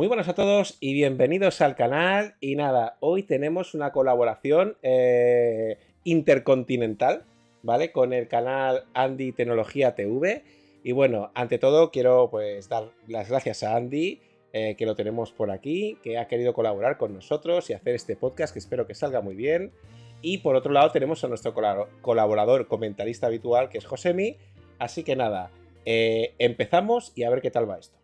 Muy buenas a todos y bienvenidos al canal. Y nada, hoy tenemos una colaboración intercontinental, ¿vale? Con el canal Andy Tecnología TV. Y bueno, ante todo quiero pues dar las gracias a Andy, que lo tenemos por aquí, que ha querido colaborar con nosotros y hacer este podcast que espero que salga muy bien. Y por otro lado tenemos a nuestro colaborador comentarista habitual, que es Josemi. Así que nada, empezamos y a ver qué tal va esto.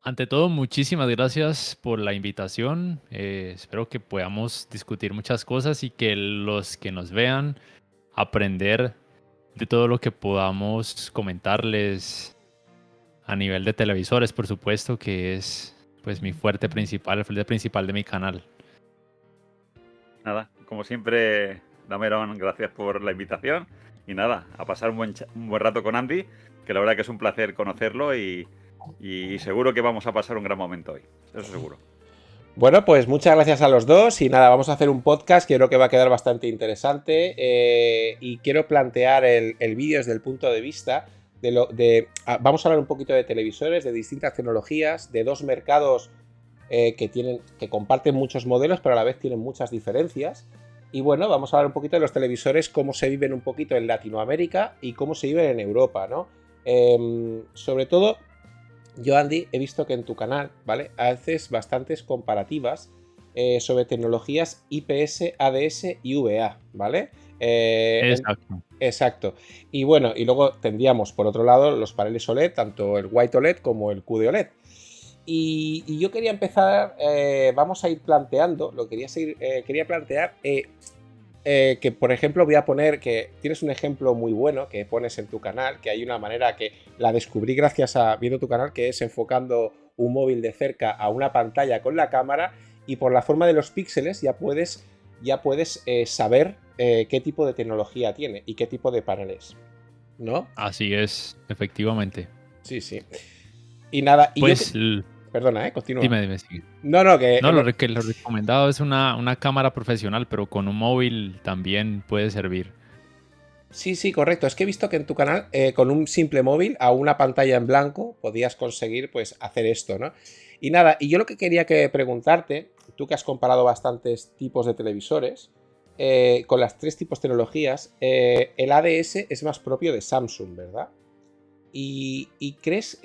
Ante todo, muchísimas gracias por la invitación. Espero que podamos discutir muchas cosas y que los que nos vean aprender de todo lo que podamos comentarles a nivel de televisores, por supuesto, que es pues mi fuerte principal, el fuerte principal de mi canal. Nada, como siempre, Dameron, gracias por la invitación. Y nada, a pasar un buen rato con Andy, que la verdad que es un placer conocerlo y seguro que vamos a pasar un gran momento hoy. Eso seguro. Bueno, pues muchas gracias a los dos y nada, vamos a hacer un podcast que creo que va a quedar bastante interesante y quiero plantear el vídeo desde el punto de vista vamos a hablar un poquito de televisores, de distintas tecnologías, de dos mercados que comparten muchos modelos pero a la vez tienen muchas diferencias. Y bueno, vamos a hablar un poquito de los televisores, cómo se viven un poquito en Latinoamérica y cómo se viven en Europa, ¿no? Sobre todo, yo, Andy, he visto que en tu canal, ¿vale? Haces bastantes comparativas sobre tecnologías IPS, ADS y VA, ¿vale? Exacto. Exacto. Y bueno, y luego tendríamos por otro lado los paneles OLED, tanto el White OLED como el QD OLED. Y yo quería empezar, vamos a ir planteando, quería plantear que, por ejemplo, voy a poner que tienes un ejemplo muy bueno que pones en tu canal, que hay una manera que la descubrí gracias a viendo tu canal, que es enfocando un móvil de cerca a una pantalla con la cámara y por la forma de los píxeles ya puedes saber qué tipo de tecnología tiene y qué tipo de paneles, ¿no? Así es, efectivamente. Sí, sí. Y nada, y Pues, perdona, continúa. dime, sigue. No, que... No, lo recomendado es una cámara profesional, pero con un móvil también puede servir. Sí, sí, correcto. Es que he visto que en tu canal, con un simple móvil a una pantalla en blanco, podías conseguir, pues, hacer esto, ¿no? Y nada, y yo lo que quería preguntarte, tú que has comparado bastantes tipos de televisores, con las tres tipos de tecnologías, el ADS es más propio de Samsung, ¿verdad? Y crees,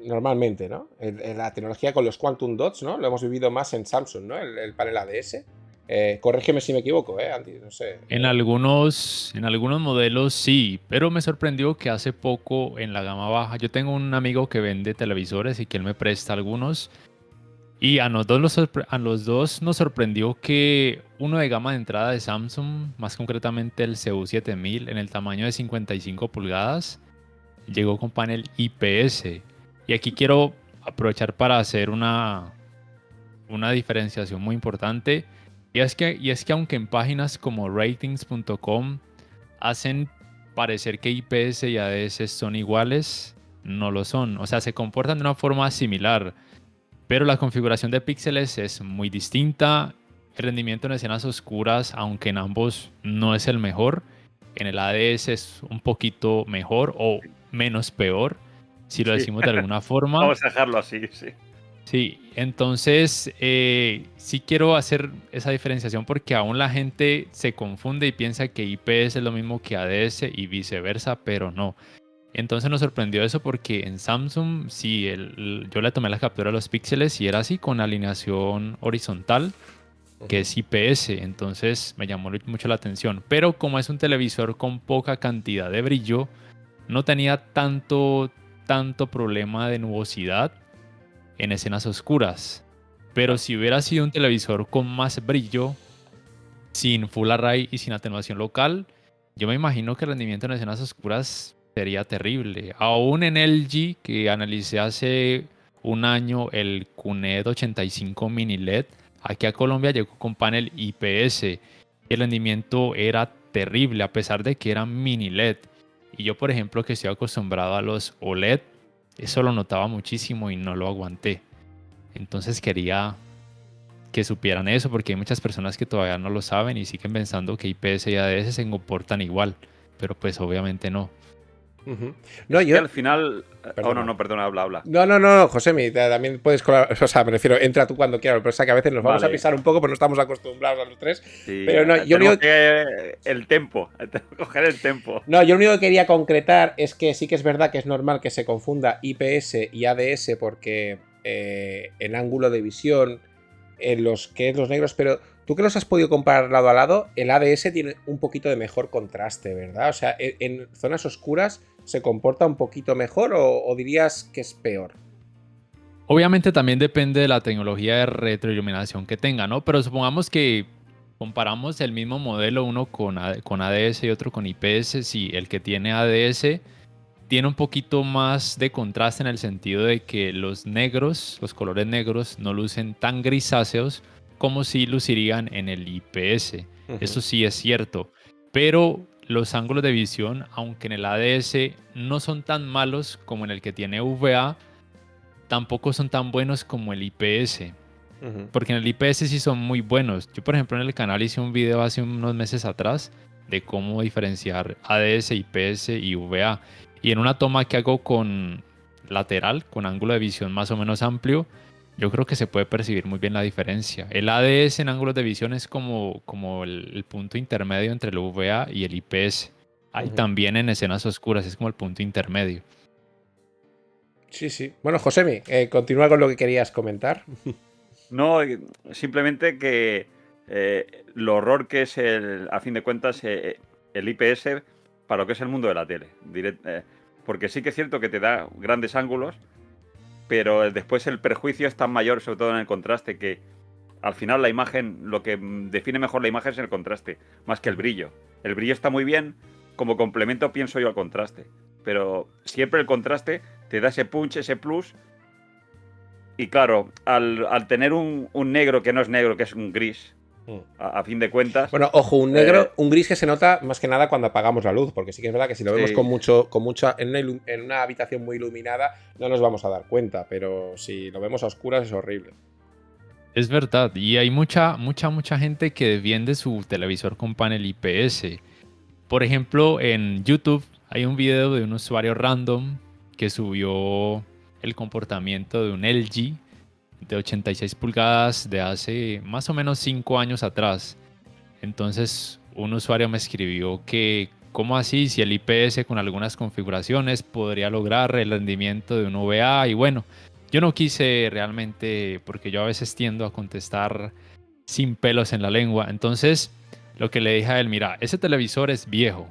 normalmente, ¿no? La tecnología con los Quantum Dots, ¿no? Lo hemos vivido más en Samsung, ¿no? El panel ADS. Corrígeme si me equivoco, Andy, no sé. En algunos modelos sí, pero me sorprendió que hace poco en la gama baja, yo tengo un amigo que vende televisores y que él me presta algunos, y a los dos nos sorprendió que uno de gama de entrada de Samsung, más concretamente el CU7000 en el tamaño de 55 pulgadas, llegó con panel IPS. Y aquí quiero aprovechar para hacer una diferenciación muy importante. Y es que aunque en páginas como ratings.com hacen parecer que IPS y ADS son iguales, no lo son. O sea, se comportan de una forma similar, pero la configuración de píxeles es muy distinta. El rendimiento en escenas oscuras, aunque en ambos no es el mejor, en el ADS es un poquito mejor o menos peor, si lo Sí. decimos de alguna forma. Vamos a dejarlo así, sí. Sí, entonces sí quiero hacer esa diferenciación porque aún la gente se confunde y piensa que IPS es lo mismo que ADS y viceversa, pero no. Entonces nos sorprendió eso porque en Samsung sí, yo le tomé la captura de los píxeles y era así con alineación horizontal, que es IPS, entonces me llamó mucho la atención. Pero como es un televisor con poca cantidad de brillo, no tenía tanto problema de nubosidad en escenas oscuras. Pero si hubiera sido un televisor con más brillo, sin Full Array y sin atenuación local, yo me imagino que el rendimiento en escenas oscuras sería terrible. Aún en LG, que analicé hace un año el QNED 85 Mini LED, aquí a Colombia llegó con panel IPS. El rendimiento era terrible a pesar de que era mini LED. Y yo, por ejemplo, que estoy acostumbrado a los OLED, eso lo notaba muchísimo y no lo aguanté. Entonces quería que supieran eso, porque hay muchas personas que todavía no lo saben y siguen pensando que IPS y ADS se comportan igual, pero pues obviamente no. Ujú. No, Es que yo. al final... Oh, no, Perdona. no, perdona, habla. No, Josemi, también puedes colaborar. O sea, me refiero, entra tú cuando quieras. Pero es que a veces nos vamos a Vale. pisar un poco, pero no estamos acostumbrados a los tres. Sí, Pero no, yo lo tenemos único, que... El tempo. Tenemos que coger el tempo. no, yo lo único que quería concretar es que sí que es verdad que es normal que se confunda IPS y ADS porque el ángulo de visión, en los que es los negros, pero tú que los has podido comparar lado a lado, el ADS tiene un poquito de mejor contraste, ¿verdad? O sea, en zonas oscuras se comporta un poquito mejor o dirías que es peor. Obviamente también depende de la tecnología de retroiluminación que tenga, ¿no? Pero supongamos que comparamos el mismo modelo, uno con ADS y otro con IPS. Si el que tiene ADS tiene un poquito más de contraste en el sentido de que los negros, los colores negros, no lucen tan grisáceos como si lucirían en el IPS. Eso sí es cierto. Pero los ángulos de visión, aunque en el ADS no son tan malos como en el que tiene VA, tampoco son tan buenos como el IPS. Porque en el IPS sí son muy buenos. Yo, por ejemplo, en el canal hice un video hace unos meses atrás de cómo diferenciar ADS, IPS y VA. Y en una toma que hago con lateral, con ángulo de visión más o menos amplio, yo creo que se puede percibir muy bien la diferencia. El ADS en ángulos de visión es como el punto intermedio entre el VA y el IPS. Ahí también en escenas oscuras es como el punto intermedio. Sí, sí. Bueno, Josemi, continúa con lo que querías comentar. No, simplemente que lo horror que es, a fin de cuentas, el IPS para lo que es el mundo de la tele. Porque sí que es cierto que te da grandes ángulos, pero después el perjuicio es tan mayor, sobre todo en el contraste, que al final la imagen, lo que define mejor la imagen es el contraste, más que el brillo. El brillo está muy bien, como complemento pienso yo al contraste, pero siempre el contraste te da ese punch, ese plus. Y claro, al tener un negro que no es negro, que es un gris, a fin de cuentas. Bueno, ojo, un negro, un gris que se nota más que nada cuando apagamos la luz, porque sí que es verdad que si lo vemos Sí, con mucha, en una habitación muy iluminada, no nos vamos a dar cuenta, pero si lo vemos a oscuras es horrible. Es verdad, y hay mucha gente que defiende su televisor con panel IPS. Por ejemplo, en YouTube hay un video de un usuario random que subió el comportamiento de un LG de 86 pulgadas de hace más o menos 5 años atrás. Entonces, un usuario me escribió que, ¿cómo así? Si el IPS con algunas configuraciones podría lograr el rendimiento de un VA. Y bueno, yo no quise realmente, porque yo a veces tiendo a contestar sin pelos en la lengua. Entonces, lo que le dije a él, mira, ese televisor es viejo,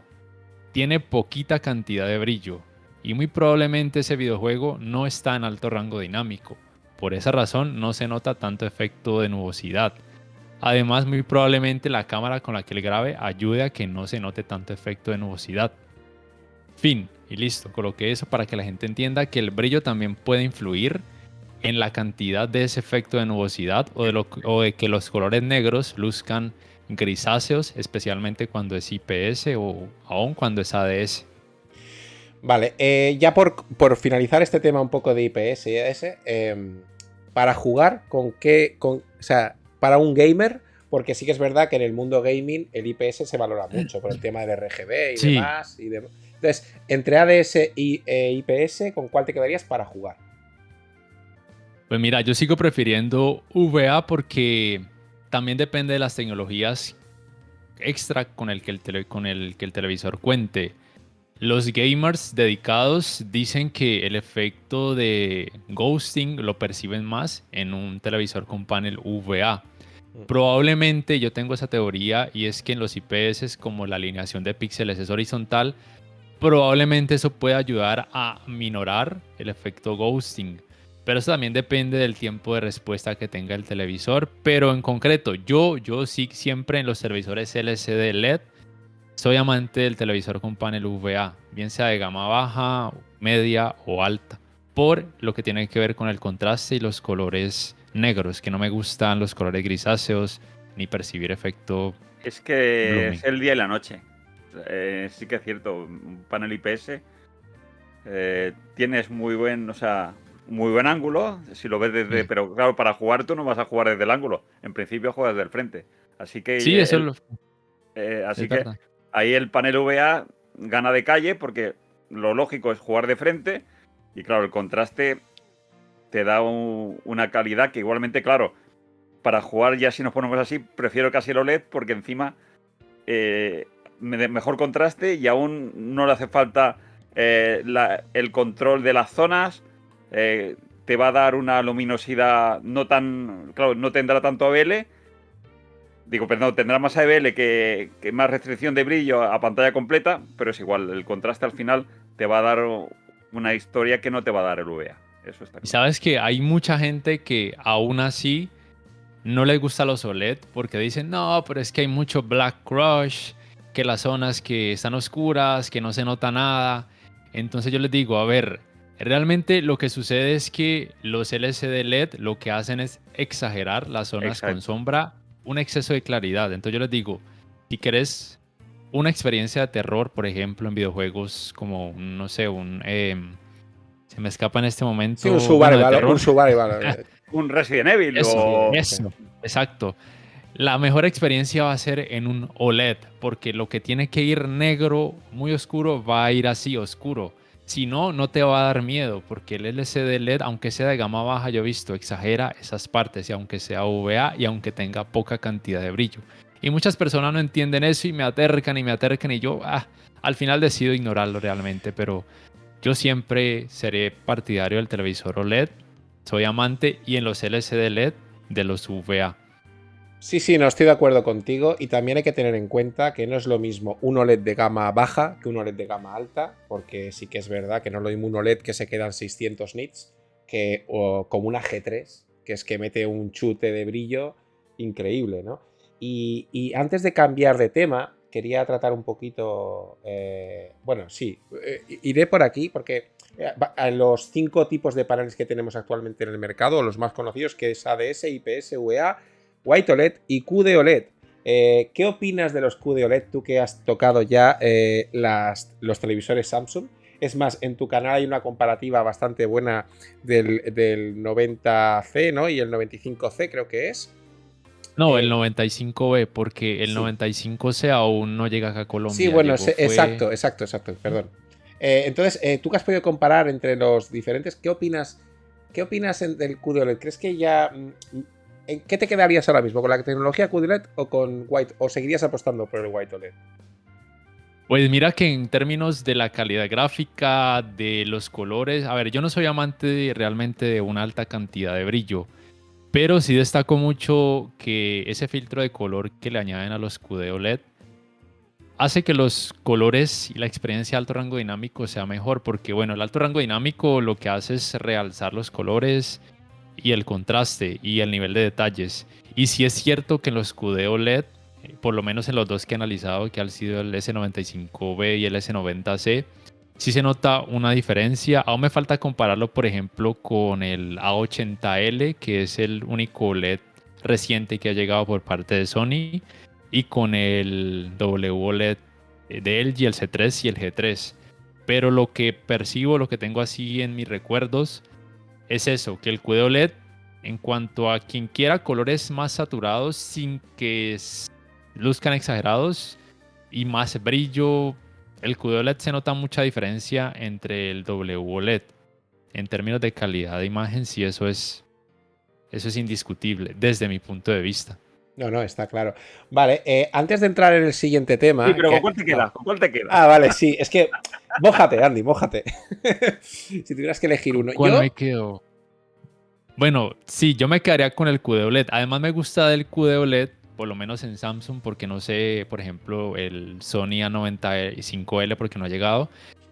tiene poquita cantidad de brillo y muy probablemente ese videojuego no está en alto rango dinámico. Por esa razón no se nota tanto efecto de nubosidad. Además, muy probablemente la cámara con la que él grabe ayude a que no se note tanto efecto de nubosidad. Fin, y listo. Coloqué eso para que la gente entienda que el brillo también puede influir en la cantidad de ese efecto de nubosidad o de que los colores negros luzcan grisáceos, especialmente cuando es IPS o aún cuando es ADS. Vale, ya por finalizar este tema un poco de IPS y ADS, para jugar, o sea, para un gamer, porque sí que es verdad que en el mundo gaming el IPS se valora mucho por el tema del RGB y Sí, demás. Entonces, entre ADS y IPS, ¿con cuál te quedarías para jugar? pues mira, yo sigo prefiriendo VA porque también depende de las tecnologías extra con el que el televisor cuente. Los gamers dedicados dicen que el efecto de ghosting lo perciben más en un televisor con panel VA. Probablemente yo tengo esa teoría y es que en los IPS como la alineación de píxeles es horizontal, probablemente eso puede ayudar a minorar el efecto ghosting. Pero eso también depende del tiempo de respuesta que tenga el televisor. Pero en concreto, yo sí siempre en los televisores LCD LED soy amante del televisor con panel VA, bien sea de gama baja, media o alta, por lo que tiene que ver con el contraste y los colores negros, que no me gustan los colores grisáceos ni percibir efecto es que es blooming. el día y la noche. Sí que es cierto, un panel IPS tienes muy buen, o sea, muy buen ángulo, si lo ves desde... Pero claro, para jugar tú no vas a jugar desde el ángulo. En principio juegas desde el frente. Así que, Sí, eso así es que verdad. ahí el panel VA gana de calle porque lo lógico es jugar de frente y claro, el contraste te da una calidad que igualmente, claro, para jugar ya si nos ponemos así, prefiero casi el OLED porque encima mejor contraste y aún no le hace falta el control de las zonas. Te va a dar una luminosidad no tan... Claro, no tendrá tanto ABL. Digo, perdón, tendrá más ABL que más restricción de brillo a pantalla completa, pero es igual, el contraste al final te va a dar una historia que no te va a dar el VA. Eso está Y claro. sabes que hay mucha gente que aún así no les gusta los OLED porque dicen, no, pero es que hay mucho Black Crush, que las zonas que están oscuras, que no se nota nada. Entonces yo les digo, a ver, realmente lo que sucede es que los LCD LED lo que hacen es exagerar las zonas con Exacto. sombra, un exceso de claridad. Entonces yo les digo, si querés una experiencia de terror, por ejemplo, en videojuegos como, no sé, se me escapa en este Sí, un momento, bueno, de survival, un terror. survival. Un Resident Evil Eso, Sí, o... sí. eso, exacto. La mejor experiencia va a ser en un OLED, porque lo que tiene que ir negro, muy oscuro, va a ir así oscuro. Si no, no te va a dar miedo, porque el LCD LED, aunque sea de gama baja, yo he visto, exagera esas partes, y aunque sea VA y aunque tenga poca cantidad de brillo. Y muchas personas no entienden eso y me atercan y yo, al final decido ignorarlo realmente, pero yo siempre seré partidario del televisor OLED, soy amante y en los LCD LED de los VA. Sí, sí, no estoy de acuerdo contigo y también hay que tener en cuenta que no es lo mismo un OLED de gama baja que un OLED de gama alta, porque sí que es verdad que no es lo mismo un OLED que se queda en 600 nits que como una G3, que es que mete un chute de brillo increíble, ¿no? Y antes de cambiar de tema, quería tratar un poquito, bueno, sí, iré por aquí porque los 5 tipos de paneles que tenemos actualmente en el mercado, los más conocidos, que es ADS, IPS, VA, White OLED y QD OLED. ¿Qué opinas de los QD OLED tú que has tocado ya los televisores Samsung? Es más, en tu canal hay una comparativa bastante buena del 90C, ¿no? Y el 95C creo que es. No, el 95B, porque el Sí. 95C aún no llega acá a Sí, Colombia. bueno, Llegó fue... exacto, perdón. Entonces, tú que has podido comparar entre los diferentes, ¿qué opinas del QD OLED? ¿Crees que ya... ¿En qué te quedarías ahora mismo? ¿Con la tecnología QD OLED o con White? ¿O seguirías apostando por el White OLED? Pues mira que en términos de la calidad gráfica, de los colores, a ver, yo no soy amante realmente de una alta cantidad de brillo, pero sí destaco mucho que ese filtro de color que le añaden a los QD OLED hace que los colores y la experiencia de alto rango dinámico sea mejor, porque bueno, el alto rango dinámico lo que hace es realzar los colores y el contraste y el nivel de detalles. Y sí es cierto que en los QD OLED, por lo menos en los dos que he analizado, que han sido el S95B y el S90C, sí se nota una diferencia. Aún me falta compararlo, por ejemplo, con el A80L, que es el único OLED reciente que ha llegado por parte de Sony, y con el WOLED de LG, el C3 y el G3. Pero lo que percibo, lo que tengo así en mis recuerdos, es eso, que el QD OLED, en cuanto a quien quiera colores más saturados sin que luzcan exagerados y más brillo, el QD OLED se nota mucha diferencia entre el WOLED. En términos de calidad de imagen, sí, eso es indiscutible desde mi punto de vista. No, no, está claro. Vale, antes de entrar en el siguiente Sí, tema, pero ¿con cuál te quedas? ¿Con cuál te quedas? vale, sí, es que... Mójate, Andy, mójate. Si tuvieras que elegir uno. ¿Cuál me quedo? Bueno, sí, yo me quedaría con el QD OLED. Además me gusta del QD OLED, por lo menos en Samsung, porque no sé, por ejemplo, el Sony A95L, porque no ha llegado.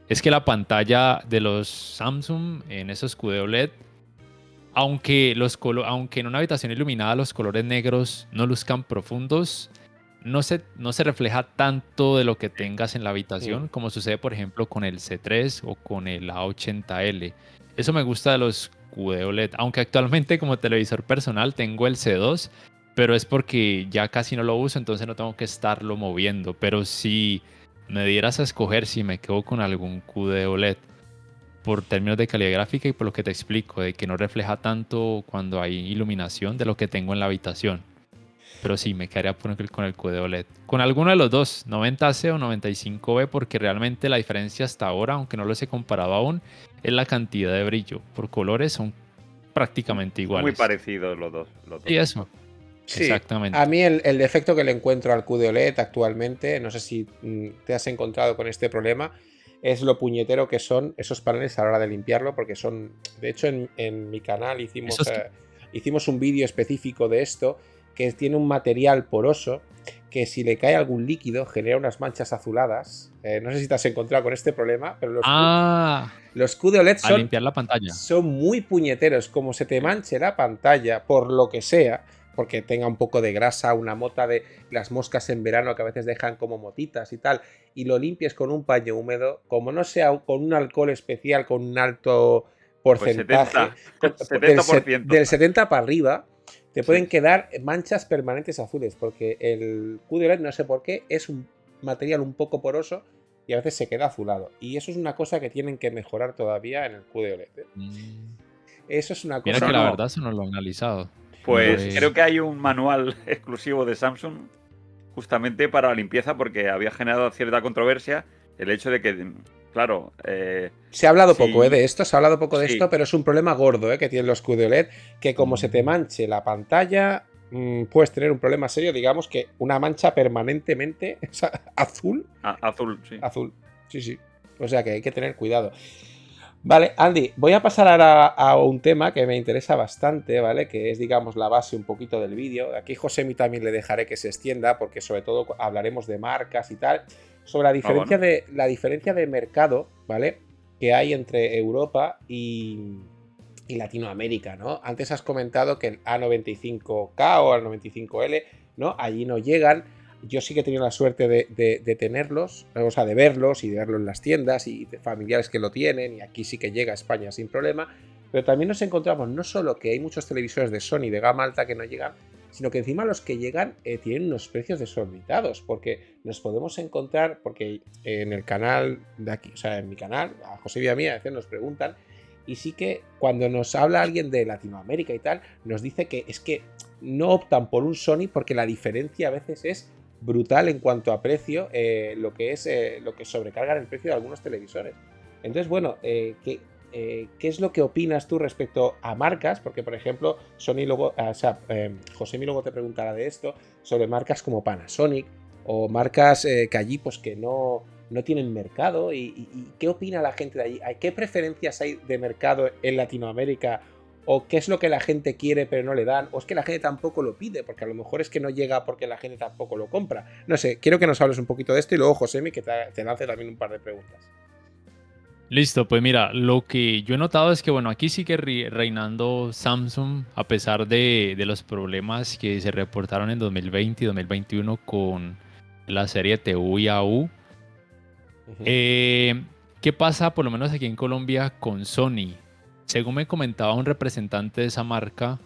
Es que la pantalla de los Samsung en esos QD OLED, aunque en una habitación iluminada los colores negros no luzcan profundos, no se refleja tanto de lo que tengas en la habitación, como sucede, por ejemplo, con el C3 o con el A80L. Eso me gusta de los QD OLED, aunque actualmente como televisor personal tengo el C2, pero es porque ya casi no lo uso, entonces no tengo que estarlo moviendo. Pero si me dieras a escoger si me quedo con algún QD OLED. por términos de calidad gráfica y por lo que te explico, de que no refleja tanto cuando hay iluminación de lo que tengo en la habitación. Pero sí, me quedaría con el QD OLED. Con alguno de los dos, 90C o 95B, porque realmente la diferencia hasta ahora, aunque no los he comparado aún, es la cantidad de brillo. Por colores son prácticamente Son muy iguales. parecidos los dos. Y eso, Sí, exactamente. a mí el defecto que le encuentro al QD OLED actualmente, no sé si te has encontrado con este problema, es lo puñetero que son esos paneles a la hora de limpiarlo, porque son, de hecho en mi canal hicimos un vídeo específico de esto, que tiene un material poroso, que si le cae algún líquido genera unas manchas azuladas. No sé si te has encontrado con este problema, pero los QD OLED A limpiar la pantalla. son muy puñeteros. Como se te manche la pantalla, por lo que sea, porque tenga un poco de grasa, una mota de las moscas en verano que a veces dejan como motitas y tal, y lo limpies con un paño húmedo, como no sea con un alcohol especial, con un alto porcentaje, pues 70%. del 70 para arriba, te pueden Sí. quedar manchas permanentes azules, porque el QD OLED, no sé por qué, es un material un poco poroso y a veces se queda azulado. Y eso es una cosa que tienen que mejorar todavía en el QD OLED. Eso es una Mira cosa... que la no. verdad eso no lo he analizado. Pues No creo que hay un manual exclusivo de Samsung justamente para la limpieza porque había generado cierta controversia el hecho de que, claro, Se ha hablado poco sí, de esto, se ha hablado poco de sí, esto, pero es un problema gordo que tienen los QD OLED, que como se te manche la pantalla, puedes tener un problema serio, digamos que una mancha permanentemente azul. azul, sí. Azul, sí, sí. O sea que hay que tener cuidado. Vale, Andy, voy a pasar ahora a un tema que me interesa bastante, ¿vale? Que es, digamos, la base un poquito del vídeo. Aquí Josemi también le dejaré que se extienda, porque sobre todo hablaremos de marcas y tal. Sobre Bueno. la diferencia de mercado, ¿vale? Que hay entre Europa y Latinoamérica, ¿no? Antes has comentado que el A95K o el 95L, ¿no? Allí no llegan. Yo sí que he tenido la suerte de tenerlos, o sea, de verlos y de verlos en las tiendas y de familiares que lo tienen, y aquí sí que llega a España sin problema, pero también nos encontramos no solo que hay muchos televisores de Sony de gama alta que no llegan, sino que encima los que llegan tienen unos precios desorbitados, porque nos podemos encontrar, porque en el canal de aquí, o sea, en mi canal, a José y a mí a veces nos preguntan, y sí que cuando nos habla alguien de Latinoamérica y tal, nos dice que es que no optan por un Sony porque la diferencia a veces es brutal en cuanto a precio, lo que sobrecargan el precio de algunos televisores. Entonces, bueno, ¿qué es lo que opinas tú respecto a marcas? Porque, por ejemplo, Sony luego, Josemi luego te preguntará de esto, sobre marcas como Panasonic o marcas que allí pues que no tienen mercado. ¿Y qué opina la gente de allí? ¿Qué preferencias hay de mercado en Latinoamérica? ¿O qué es lo que la gente quiere pero no le dan? ¿O es que la gente tampoco lo pide? Porque a lo mejor es que no llega porque la gente tampoco lo compra. No sé, quiero que nos hables un poquito de esto y luego Josemi que te lance también un par de preguntas. Listo, pues mira, lo que yo he notado es que, bueno, aquí sigue reinando Samsung a pesar de los problemas que se reportaron en 2020 y 2021 con la serie TU y AU. ¿Qué pasa, por lo menos aquí en Colombia, con Sony? Según me comentaba un representante de esa marca,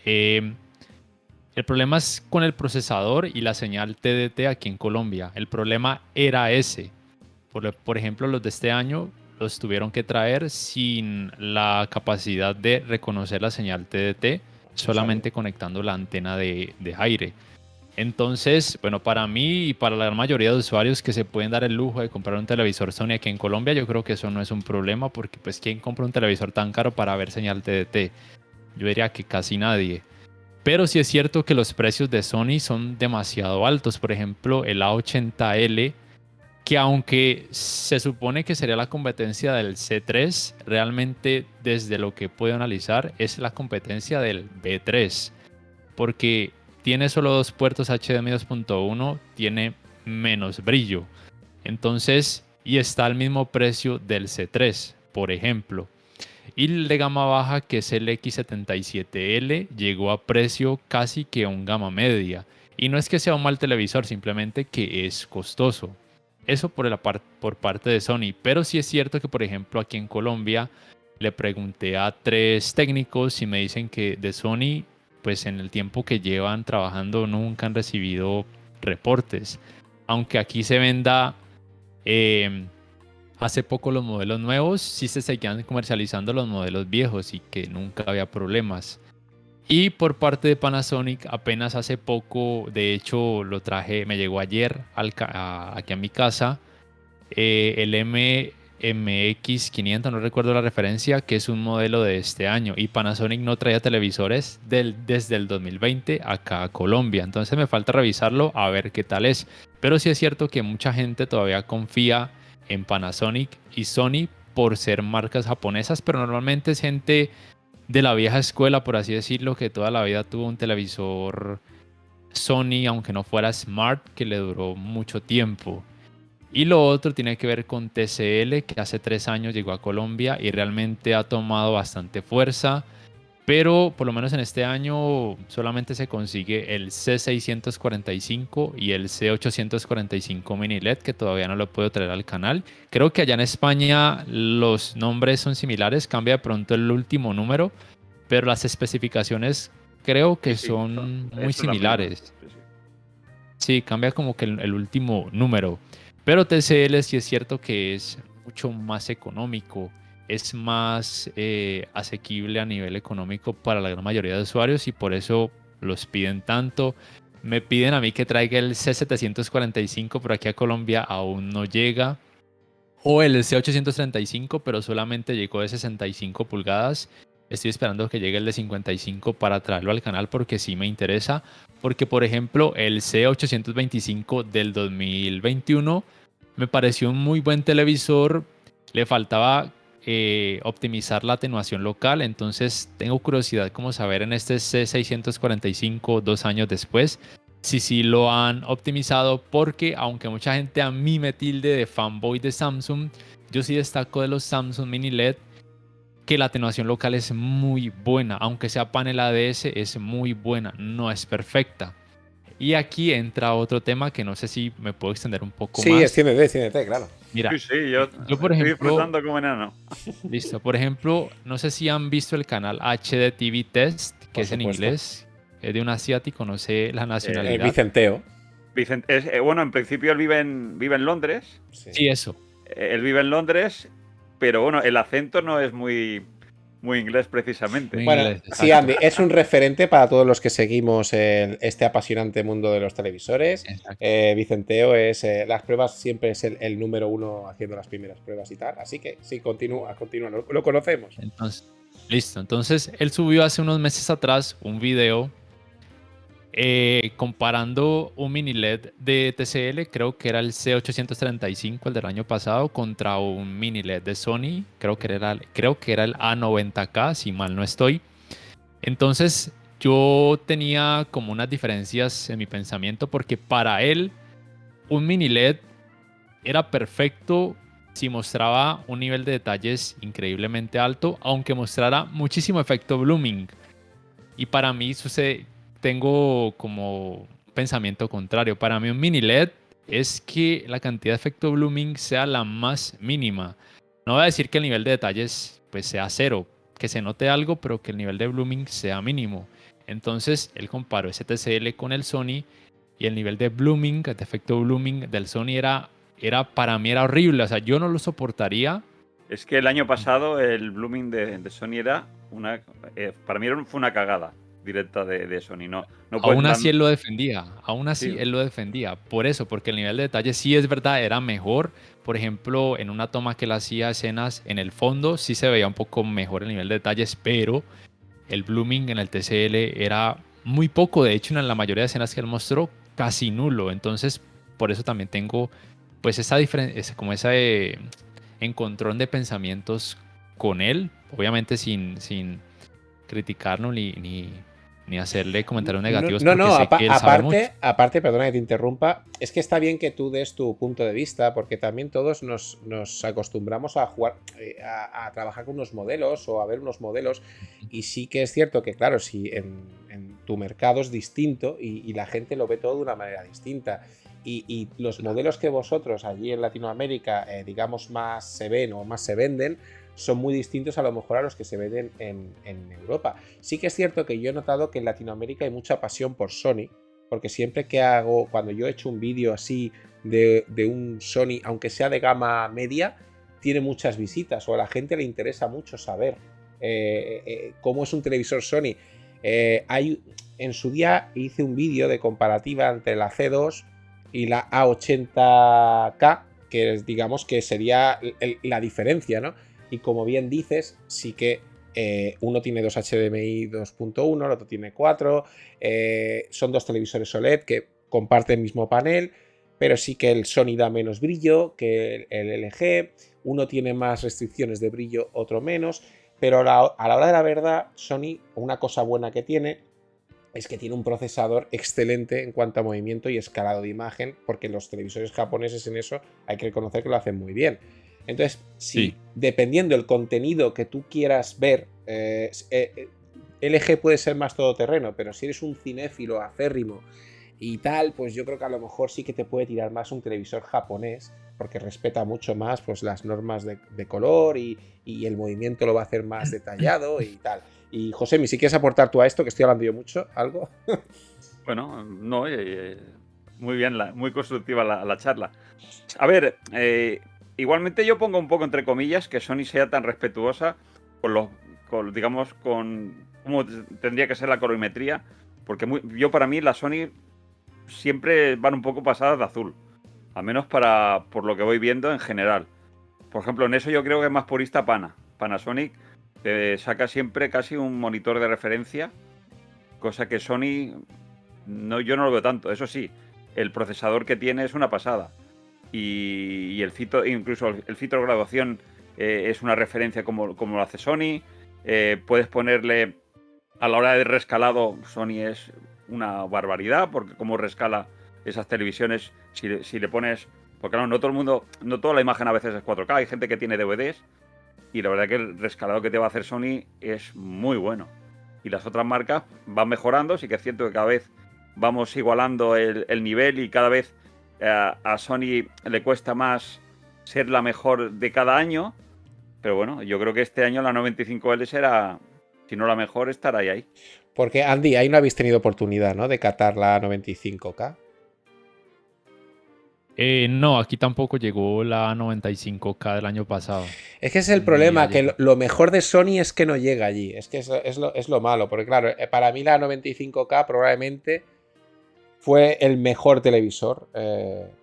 el problema es con el procesador y la señal TDT aquí en Colombia. El problema era ese. Por ejemplo, los de este año los tuvieron que traer sin la capacidad de reconocer la señal TDT, solamente conectando la antena de aire. Entonces, bueno, para mí y para la gran mayoría de usuarios que se pueden dar el lujo de comprar un televisor Sony aquí en Colombia, yo creo que eso no es un problema porque pues ¿quién compra un televisor tan caro para ver señal TDT? Yo diría que casi nadie. Pero sí es cierto que los precios de Sony son demasiado altos. Por ejemplo, el A80L, que aunque se supone que sería la competencia del C3, realmente desde lo que puedo analizar es la competencia del B3. Porque tiene solo dos puertos HDMI 2.1, tiene menos brillo. Entonces, y está al mismo precio del C3, por ejemplo. Y el de gama baja, que es el X77L, llegó a precio casi que a un gama media. Y no es que sea un mal televisor, simplemente que es costoso. Eso por parte de Sony. Pero sí es cierto que, por ejemplo, aquí en Colombia le pregunté a 3 técnicos y me dicen que de Sony, pues en el tiempo que llevan trabajando nunca han recibido reportes. Aunque aquí se venda hace poco los modelos nuevos sí se seguían comercializando los modelos viejos y que nunca había problemas. Y por parte de Panasonic, apenas hace poco, de hecho lo traje, me llegó ayer aquí a mi casa, el MX500, no recuerdo la referencia, que es un modelo de este año. Y Panasonic no traía televisores desde el 2020 acá a Colombia. Entonces me falta revisarlo a ver qué tal es. Pero sí es cierto que mucha gente todavía confía en Panasonic y Sony por ser marcas japonesas, pero normalmente es gente de la vieja escuela, por así decirlo, que toda la vida tuvo un televisor Sony, aunque no fuera smart, que le duró mucho tiempo. Y lo otro tiene que ver con TCL, que hace 3 años llegó a Colombia y realmente ha tomado bastante fuerza. Pero por lo menos en este año solamente se consigue el C645 y el C845 Mini LED, que todavía no lo puedo traer al canal. Creo que allá en España los nombres son similares, cambia de pronto el último número, pero las especificaciones creo que Sí, son muy son las mismas. similares. Sí, cambia como que el último número. Pero TCL sí es cierto que es mucho más económico, es más asequible a nivel económico para la gran mayoría de usuarios y por eso los piden tanto. Me piden a mí que traiga el C745, pero aquí a Colombia aún no llega. O el C835, pero solamente llegó de 65 pulgadas. Estoy esperando que llegue el de 55 para traerlo al canal porque sí me interesa. Porque, por ejemplo, el C825 del 2021 me pareció un muy buen televisor. Le faltaba optimizar la atenuación local. Entonces, tengo curiosidad como saber en este C645, 2 años después, si sí lo han optimizado. Porque, aunque mucha gente a mí me tilde de fanboy de Samsung, yo sí destaco de los Samsung Mini LED que la atenuación local es muy buena, aunque sea panel ADS, es muy buena, no es perfecta. Y aquí entra otro tema que no sé si me puedo extender un poco Sí, más. extiéndete, claro. Mira, Sí, yo yo por estoy ejemplo, disfrutando como enano. listo, por ejemplo, no sé si han visto el canal HD TV Test, que Por es en supuesto. inglés, es de un asiático, no sé la nacionalidad. Vicenteo. Vicente, bueno, en principio él vive en Londres. Sí. Sí, eso. Él vive en Londres, pero bueno, el acento no es muy inglés precisamente. Muy Bueno, inglés, sí, exacto. Andy, es un referente para todos los que seguimos este apasionante mundo de los televisores. Exacto. Vicenteo es, las pruebas siempre es el número uno haciendo las primeras pruebas y tal. Así que sí, continúa, lo conocemos. Entonces, listo. Entonces, él subió hace unos meses atrás un video comparando un mini LED de TCL, creo que era el C835, el del año pasado, contra un mini LED de Sony, creo que era el A90K, si mal no estoy. Entonces, yo tenía como unas diferencias en mi pensamiento porque para él un mini LED era perfecto si mostraba un nivel de detalles increíblemente alto, aunque mostrara muchísimo efecto blooming. Y para mí tengo como un pensamiento contrario. Para mí un mini LED es que la cantidad de efecto blooming sea la más mínima. No voy a decir que el nivel de detalles pues sea cero, que se note algo, pero que el nivel de blooming sea mínimo. Entonces él comparó ese TCL con el Sony y el nivel de blooming, de efecto blooming del Sony para mí era horrible. O sea, yo no lo soportaría. Es que el año pasado el blooming de Sony era para mí fue una cagada directa de Sony. No puedes Aún dar. así él lo defendía, aún así Sí, él lo defendía. Por eso, porque el nivel de detalle sí es verdad, era mejor. Por ejemplo, en una toma que él hacía escenas en el fondo, sí se veía un poco mejor el nivel de detalles, pero el blooming en el TCL era muy poco. De hecho, en la mayoría de escenas que él mostró, casi nulo. Entonces, por eso también tengo pues esa diferencia, como ese encontrón de pensamientos con él. Obviamente sin criticarlo ni hacerle comentarios negativos porque sé que él sabe mucho. Aparte, perdona que te interrumpa, es que está bien que tú des tu punto de vista, porque también todos nos acostumbramos a jugar, a trabajar con unos modelos o a ver unos modelos, y sí que es cierto que, claro, si en tu mercado es distinto y la gente lo ve todo de una manera distinta. Y los modelos que vosotros allí en Latinoamérica, digamos, más se ven o más se venden, son muy distintos a lo mejor a los que se ven en Europa. Sí que es cierto que yo he notado que en Latinoamérica hay mucha pasión por Sony, porque siempre que cuando yo he hecho un vídeo así de un Sony, aunque sea de gama media, tiene muchas visitas o a la gente le interesa mucho saber cómo es un televisor Sony. En su día hice un vídeo de comparativa entre la C2 y la A80K, que es, digamos que sería la diferencia, ¿no? Y como bien dices, sí que uno tiene 2 HDMI 2.1, el otro tiene 4, son 2 televisores OLED que comparten el mismo panel, pero sí que el Sony da menos brillo que el LG, uno tiene más restricciones de brillo, otro menos, pero a la hora de la verdad, Sony, una cosa buena que tiene es que tiene un procesador excelente en cuanto a movimiento y escalado de imagen, porque los televisores japoneses en eso hay que reconocer que lo hacen muy bien. Entonces, si dependiendo del contenido que tú quieras ver, LG puede ser más todoterreno, pero si eres un cinéfilo acérrimo y tal, pues yo creo que a lo mejor sí que te puede tirar más un televisor japonés, porque respeta mucho más pues, las normas de color y el movimiento lo va a hacer más detallado y tal. Y José, si quieres aportar tú a esto, que estoy hablando yo mucho, ¿algo? Bueno, no, muy bien, muy constructiva la charla. A ver, igualmente yo pongo un poco entre comillas que Sony sea tan respetuosa digamos, con cómo tendría que ser la colorimetría, porque para mí la Sony siempre van un poco pasadas de azul, al menos por lo que voy viendo en general. Por ejemplo, en eso yo creo que es más purista Panasonic. Te saca siempre casi un monitor de referencia, cosa que Sony yo no lo veo tanto. Eso sí, el procesador que tiene es una pasada. Y incluso el filtro de graduación es una referencia como lo hace Sony. Puedes ponerle, a la hora de rescalado, Sony es una barbaridad, porque como rescala esas televisiones, si le pones... Porque claro, no toda la imagen a veces es 4K, hay gente que tiene DVDs. Y la verdad que el rescalado que te va a hacer Sony es muy bueno. Y las otras marcas van mejorando. Sí que es cierto que cada vez vamos igualando el nivel y cada vez a Sony le cuesta más ser la mejor de cada año. Pero bueno, yo creo que este año la 95L será, si no la mejor, estará ahí. Porque, Andy, ahí no habéis tenido oportunidad, ¿no?, de catar la 95K. No, aquí tampoco llegó la 95K del año pasado. Es que ese es el problema, que lo mejor de Sony es que no llega allí. Es que es lo malo, porque claro, para mí la 95K probablemente fue el mejor televisor,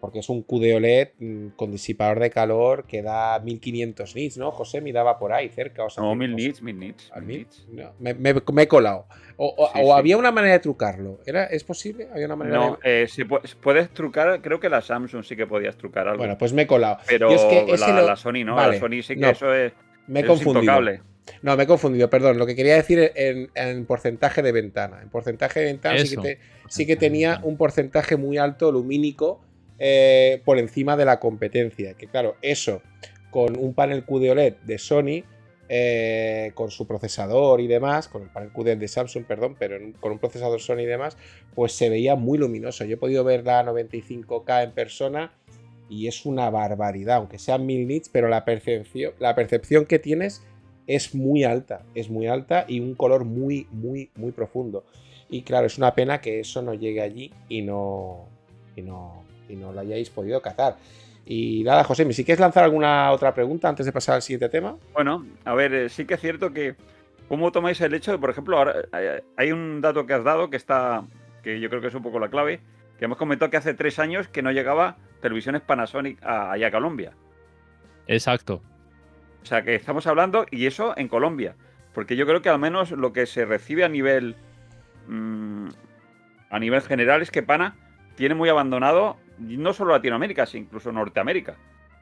porque es un QD OLED con disipador de calor que da 1500 nits, ¿no? José me daba por ahí cerca. No, 1000 nits. No, me he colado. Sí. Había una manera de trucarlo. ¿Es posible? ¿Había una manera No, puedes trucar, creo que la Samsung sí que podías trucar algo. Bueno, pues me he colado. Pero la Sony no, vale, la Sony sí que eso es intocable. No, me he confundido, perdón. Lo que quería decir en porcentaje de ventana. En porcentaje de ventana sí que tenía un porcentaje muy alto lumínico por encima de la competencia. Que claro, eso con un panel QD OLED de Sony, con su procesador y demás, con el panel QD de Samsung, perdón, pero con un procesador Sony y demás, pues se veía muy luminoso. Yo he podido ver la 95K en persona y es una barbaridad, aunque sean 1000 nits, pero la percepción que tienes es muy alta y un color muy, muy, muy profundo. Y claro, es una pena que eso no llegue allí y no lo hayáis podido cazar. Y nada, José, si quieres lanzar alguna otra pregunta antes de pasar al siguiente tema. Bueno, a ver, sí que es cierto que ¿cómo tomáis el hecho de, por ejemplo, ahora hay un dato que has dado que yo creo que es un poco la clave, que hemos comentado que hace 3 años que no llegaba televisiones Panasonic allá a Colombia. Exacto. O sea, que estamos hablando, y eso en Colombia, porque yo creo que al menos lo que se recibe a nivel general es que Pana tiene muy abandonado no solo Latinoamérica, sino incluso Norteamérica,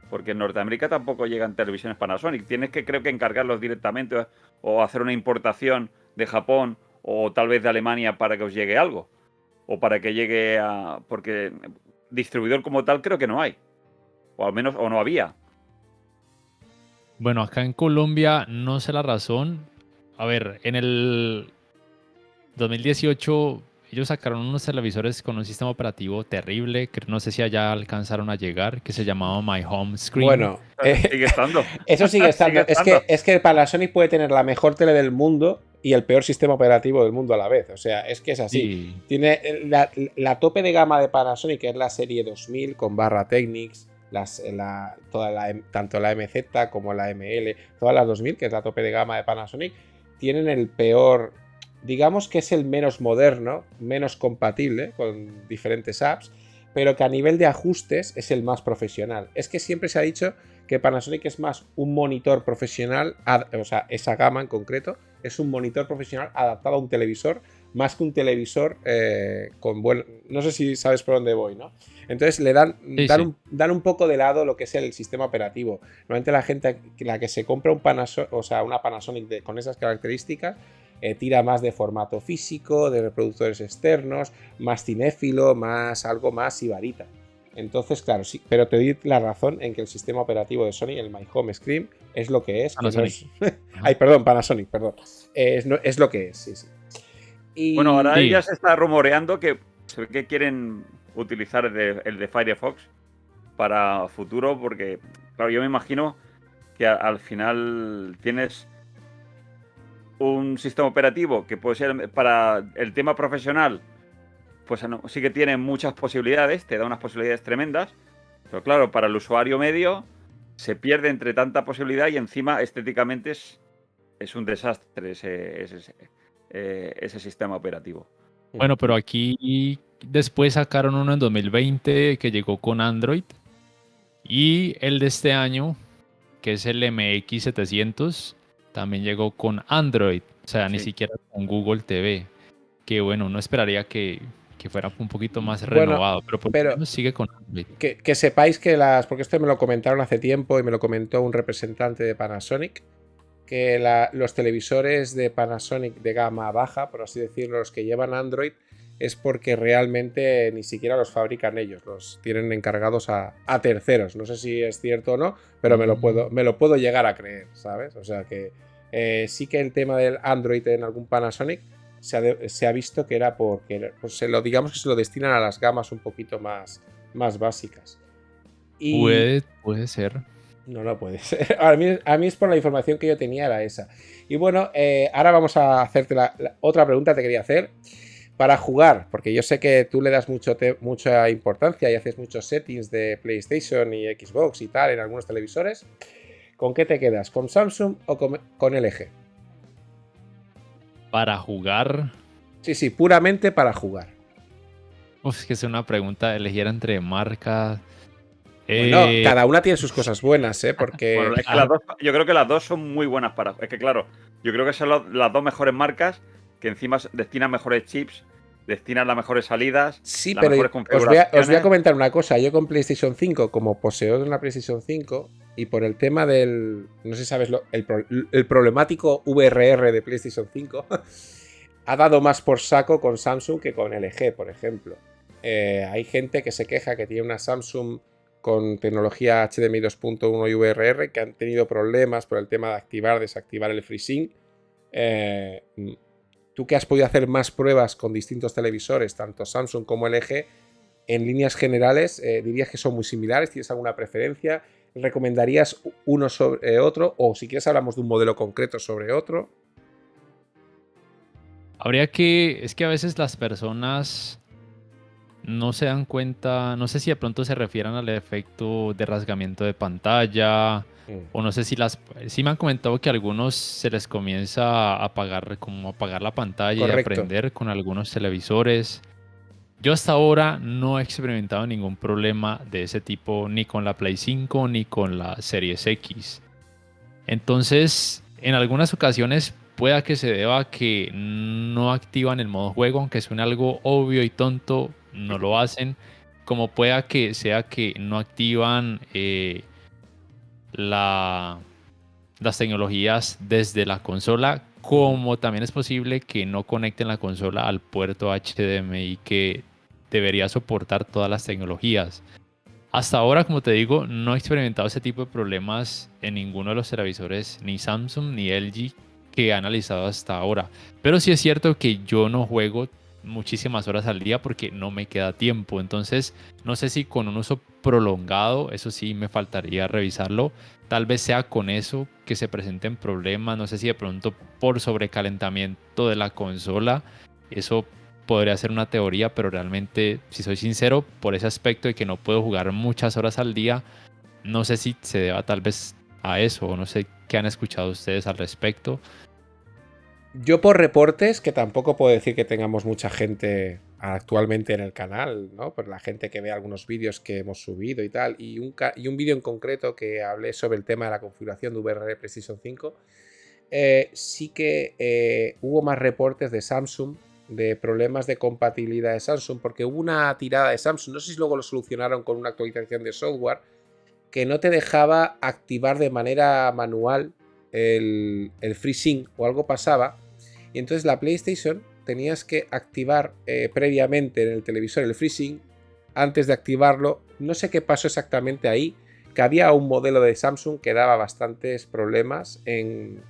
porque en Norteamérica tampoco llegan televisiones Panasonic. Tienes que, creo que, encargarlos directamente o hacer una importación de Japón o tal vez de Alemania para que os llegue algo, o para que llegue porque distribuidor como tal creo que no hay, o al menos no había. Bueno, acá en Colombia no sé la razón. A ver, en el 2018 ellos sacaron unos televisores con un sistema operativo terrible, que no sé si allá alcanzaron a llegar, que se llamaba My Home Screen. Bueno, sigue estando. Eso sigue estando. Es que Panasonic puede tener la mejor tele del mundo y el peor sistema operativo del mundo a la vez. O sea, es que es así. Sí. Tiene la tope de gama de Panasonic, que es la serie 2000 con barra Technics, tanto la MZ como la ML, todas las 2000, que es la tope de gama de Panasonic, tienen el peor, digamos que es el menos moderno, menos compatible con diferentes apps, pero que a nivel de ajustes es el más profesional. Es que siempre se ha dicho que Panasonic es más un monitor profesional, o sea, esa gama en concreto, es un monitor profesional adaptado a un televisor, más que un televisor con buen... No sé si sabes por dónde voy, ¿no? Entonces le dan un poco de lado lo que es el sistema operativo. Normalmente la gente, la que se compra una Panasonic con esas características, tira más de formato físico, de reproductores externos, más cinéfilo, algo más sibarita. Entonces, claro, sí, pero te doy la razón en que el sistema operativo de Sony, el My Home Screen, es lo que es. Panasonic. Ay, perdón, Panasonic, perdón. Es lo que es, sí, sí. Y... Bueno, ahora ya se está rumoreando que se ve que quieren utilizar el de Firefox para futuro, porque, claro, yo me imagino que al final tienes un sistema operativo que puede ser para el tema profesional, pues sí que tiene muchas posibilidades, te da unas posibilidades tremendas, pero claro, para el usuario medio se pierde entre tanta posibilidad y encima estéticamente es un desastre ese sistema operativo. Bueno, pero aquí después sacaron uno en 2020 que llegó con Android, y el de este año, que es el MX700, también llegó con Android, o sea, ni siquiera con Google TV, que bueno, uno esperaría que fuera un poquito más renovado, pero por lo menos sigue con Android. Que sepáis que porque esto me lo comentaron hace tiempo y me lo comentó un representante de Panasonic, que los televisores de Panasonic de gama baja, por así decirlo, los que llevan Android, es porque realmente ni siquiera los fabrican ellos, los tienen encargados a terceros. No sé si es cierto o no, pero me lo puedo llegar a creer, ¿sabes? O sea que sí que el tema del Android en algún Panasonic se ha visto que era porque digamos que se lo destinan a las gamas un poquito más básicas. Puede ser. No puede ser. A mí es por la información que yo tenía, era esa. Y bueno, ahora vamos a hacerte otra pregunta. Te quería hacer para jugar, porque yo sé que tú le das mucha importancia y haces muchos settings de PlayStation y Xbox y tal en algunos televisores. ¿Con qué te quedas? ¿Con Samsung o con LG? Para jugar. Sí, puramente para jugar. Es que es una pregunta, elegir entre marcas. Bueno, cada una tiene sus cosas buenas, porque... Bueno, es que yo creo que las dos son muy buenas para... Es que claro, yo creo que son las dos mejores marcas que encima destinan mejores chips, destinan las mejores salidas, sí, las mejores configuraciones. Os voy a comentar una cosa. Yo con PlayStation 5, como poseedor de una PlayStation 5, y por el tema del... No sé si sabes el problemático VRR de PlayStation 5, ha dado más por saco con Samsung que con LG, por ejemplo. Hay gente que se queja que tiene una Samsung con tecnología HDMI 2.1 y VRR, que han tenido problemas por el tema de activar, desactivar el FreeSync. Tú que has podido hacer más pruebas con distintos televisores, tanto Samsung como LG, en líneas generales, ¿dirías que son muy similares? ¿Tienes alguna preferencia? ¿Recomendarías uno sobre otro? O si quieres hablamos de un modelo concreto sobre otro. Es que a veces las personas no se dan cuenta, no sé si de pronto se refieran al efecto de rasgamiento de pantalla, o no sé si me han comentado que a algunos se les comienza a apagar la pantalla. Correcto. Y a prender con algunos televisores. Yo hasta ahora no he experimentado ningún problema de ese tipo, ni con la Play 5 ni con la Series X. Entonces, en algunas ocasiones pueda que se deba a que no activan el modo juego, aunque suene algo obvio y tonto, no lo hacen. Como pueda que sea que no activan las tecnologías desde la consola, como también es posible que no conecten la consola al puerto HDMI que debería soportar todas las tecnologías. Hasta ahora, como te digo, no he experimentado ese tipo de problemas en ninguno de los televisores, ni Samsung ni LG, que he analizado hasta ahora. Pero sí es cierto que yo no juego muchísimas horas al día porque no me queda tiempo. Entonces, no sé si con un uso prolongado, eso sí me faltaría revisarlo. Tal vez sea con eso que se presenten problemas. No sé si de pronto por sobrecalentamiento de la consola, eso podría ser una teoría, pero realmente, si soy sincero, por ese aspecto de que no puedo jugar muchas horas al día, no sé si se deba tal vez a eso, o no sé qué han escuchado ustedes al respecto. Yo por reportes, que tampoco puedo decir que tengamos mucha gente actualmente en el canal, ¿no? Por la gente que ve algunos vídeos que hemos subido y tal, y un vídeo en concreto que hablé sobre el tema de la configuración de VRR PlayStation 5, sí que hubo más reportes de Samsung, de problemas de compatibilidad de Samsung, porque hubo una tirada de Samsung, no sé si luego lo solucionaron con una actualización de software, que no te dejaba activar de manera manual el FreeSync o algo pasaba, y entonces la PlayStation tenías que activar previamente en el televisor el FreeSync antes de activarlo. No sé qué pasó exactamente ahí, que había un modelo de Samsung que daba bastantes problemas en,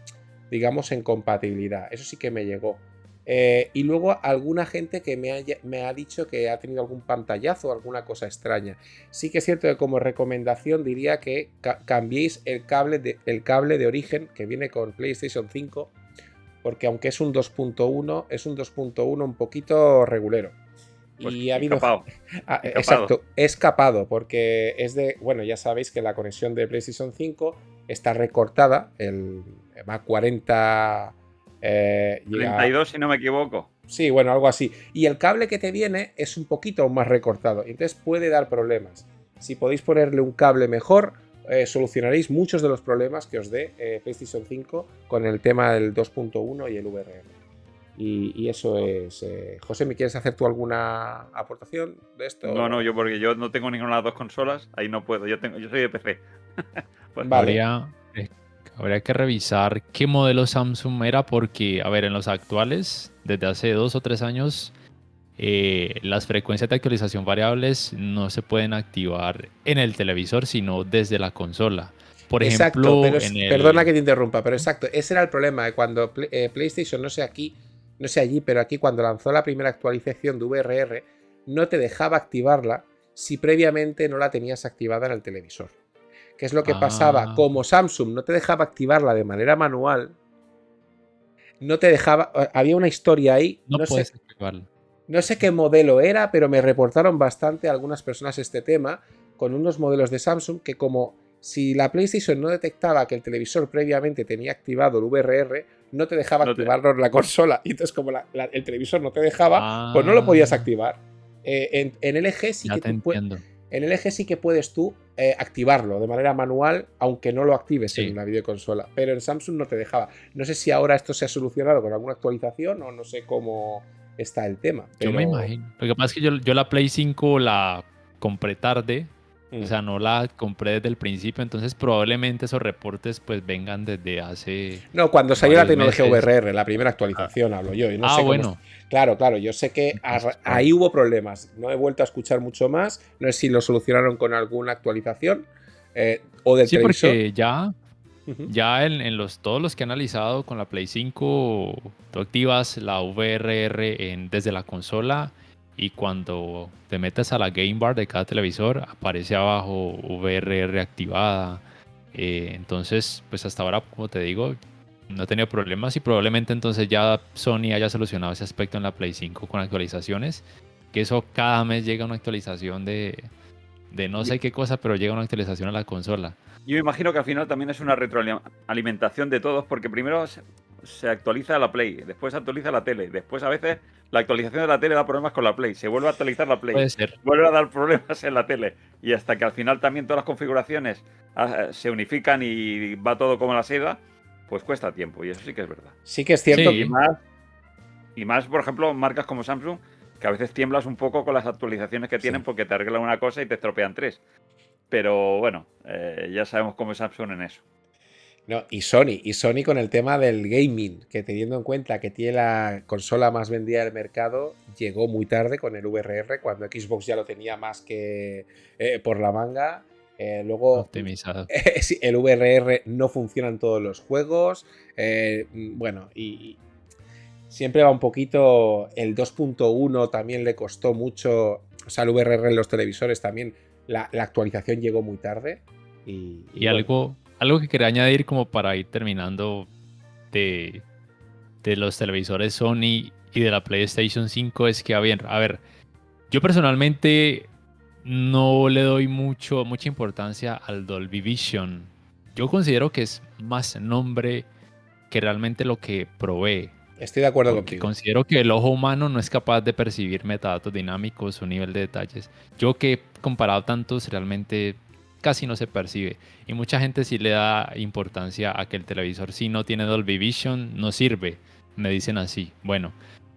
digamos, en compatibilidad. Eso sí que me llegó. Y luego alguna gente que me ha dicho que ha tenido algún pantallazo o alguna cosa extraña. Sí que es cierto que como recomendación diría que cambiéis el cable de origen que viene con PlayStation 5, porque aunque es un 2.1, es un 2.1 un poquito regulero. Pues Y ha habido... capado. Exacto, es capado, porque es de... Bueno, ya sabéis que la conexión de PlayStation 5 está recortada, va a 40... llega... 32 si no me equivoco. Sí, bueno, algo así. Y el cable que te viene es un poquito más recortado, entonces puede dar problemas. Si podéis ponerle un cable mejor, solucionaréis muchos de los problemas que os dé PlayStation 5 con el tema del 2.1 y el VRM. Y eso es... José, ¿me quieres hacer tú alguna aportación de esto? No, porque yo no tengo ninguna de las dos consolas, ahí no puedo, yo soy de PC. Pues vale. Habría que revisar qué modelo Samsung era porque, a ver, en los actuales, desde hace 2 o 3 años, las frecuencias de actualización variables no se pueden activar en el televisor, sino desde la consola. Por Exacto, ejemplo, pero en perdona el... que te interrumpa, pero exacto, ese era el problema de cuando PlayStation, no sé aquí, no sé allí, pero aquí cuando lanzó la primera actualización de VRR, no te dejaba activarla si previamente no la tenías activada en el televisor. ¿Qué es lo que pasaba? Ah, Como Samsung no te dejaba activarla de manera manual, no te dejaba, había una historia ahí, no puedes activarlo. no sé qué modelo era, pero me reportaron bastante algunas personas este tema con unos modelos de Samsung que como si la PlayStation no detectaba que el televisor previamente tenía activado el VRR, no te dejaba no te- activarlo en la consola. Y entonces como el televisor no te dejaba, pues no lo Ah, podías activar. En LG sí ya que te entiendo. en LG sí que puedes tú activarlo de manera manual, aunque no lo actives en Sí. una videoconsola. Pero en Samsung no te dejaba. No sé si ahora esto se ha solucionado con alguna actualización o no sé cómo está el tema. Yo me Pero... imagino. Lo que pasa es que yo la Play 5 la compré tarde, o Mm. sea, no la compré desde el principio, entonces probablemente esos reportes pues vengan desde hace No, cuando salió la varios tecnología meses. VRR, la primera Ah, actualización, hablo yo. Y no sé cómo. bueno, Claro, claro, yo sé que entonces ahí hubo problemas. No he vuelto a escuchar mucho más. No sé si lo solucionaron con alguna actualización o del sí, televisor. porque ya, Ujú. ya todos los que he analizado con la Play 5, tú activas la VRR desde la consola y cuando te metes a la game bar de cada televisor aparece abajo VRR activada. Entonces, pues hasta ahora, como te digo, no he tenido problemas y probablemente entonces ya Sony haya solucionado ese aspecto en la Play 5 con actualizaciones, que eso cada mes llega una actualización de no sé qué cosa, pero llega una actualización a la consola. Yo me imagino que al final también es una retroalimentación de todos, porque primero se actualiza la Play, después se actualiza la tele, después a veces la actualización de la tele da problemas con la Play, se vuelve a actualizar la Play, Puede ser. vuelve a dar problemas en la tele, y hasta que al final también todas las configuraciones se unifican y va todo como la seda, pues cuesta tiempo, y eso sí que es verdad. Sí que es cierto. Y Sí, más, por ejemplo, marcas como Samsung, que a veces tiemblas un poco con las actualizaciones que tienen Sí. porque te arreglan una cosa y te estropean tres. Pero bueno, ya sabemos cómo es Samsung en eso. No, y Sony con el tema del gaming, que teniendo en cuenta que tiene la consola más vendida del mercado, llegó muy tarde con el VRR, cuando Xbox ya lo tenía más que por la manga. Luego, optimizado. sí, el VRR no funciona en todos los juegos. Bueno, y siempre va un poquito. El 2.1 también le costó mucho. O sea, el VRR en los televisores también, la actualización llegó muy tarde. Y Y bueno. algo que quería añadir como para ir terminando de los televisores Sony y de la PlayStation 5 es que, a ver, yo personalmente no le doy mucha importancia al Dolby Vision. Yo considero que es más nombre que realmente lo que provee. Estoy de acuerdo Porque contigo. considero que el ojo humano no es capaz de percibir metadatos dinámicos o nivel de detalles. Yo que he comparado tantos, realmente casi no se percibe. Y mucha gente sí le da importancia a que el televisor, si no tiene Dolby Vision, no sirve. Me dicen así. Bueno,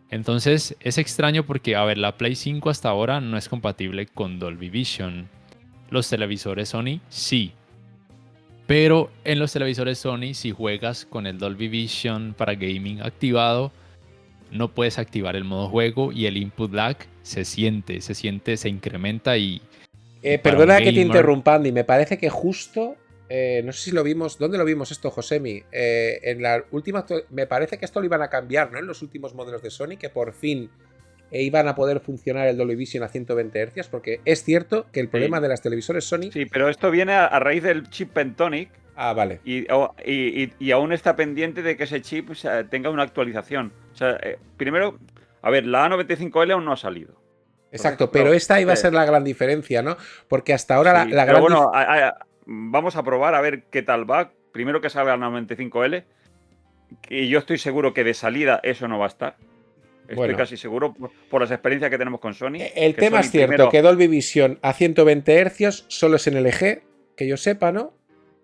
entonces es extraño porque, a ver, la Play 5 hasta ahora no es compatible con Dolby Vision. Los televisores Sony sí. Pero en los televisores Sony, si juegas con el Dolby Vision para gaming activado, no puedes activar el modo juego y el input lag se siente, se incrementa y para un Perdona que te gamer. interrumpa, Andy. Me parece que justo. No sé si lo vimos. ¿Dónde lo vimos esto, Josemi? En la última. Me parece que esto lo iban a cambiar, ¿no? En los últimos modelos de Sony, que por fin iban a poder funcionar el Dolby Vision a 120 Hz, porque es cierto que el problema Sí, de las televisores Sony. sí, pero esto viene a raíz del chip Pentonic Ah, vale. y aún está pendiente de que ese chip, o sea, tenga una actualización. O sea, primero, a ver, la A95L aún no ha salido. Exacto, Entonces, pero claro, esta iba a ser la gran diferencia, ¿no? Porque hasta ahora sí, la pero gran bueno, vamos a probar a ver qué tal va. Primero que salga la 95L, y yo estoy seguro que de salida eso no va a estar. Estoy Bueno, casi seguro por las experiencias que tenemos con Sony, el que tema Sony es cierto, primero. que Dolby Vision a 120 Hz solo es en LG, que yo sepa, ¿no?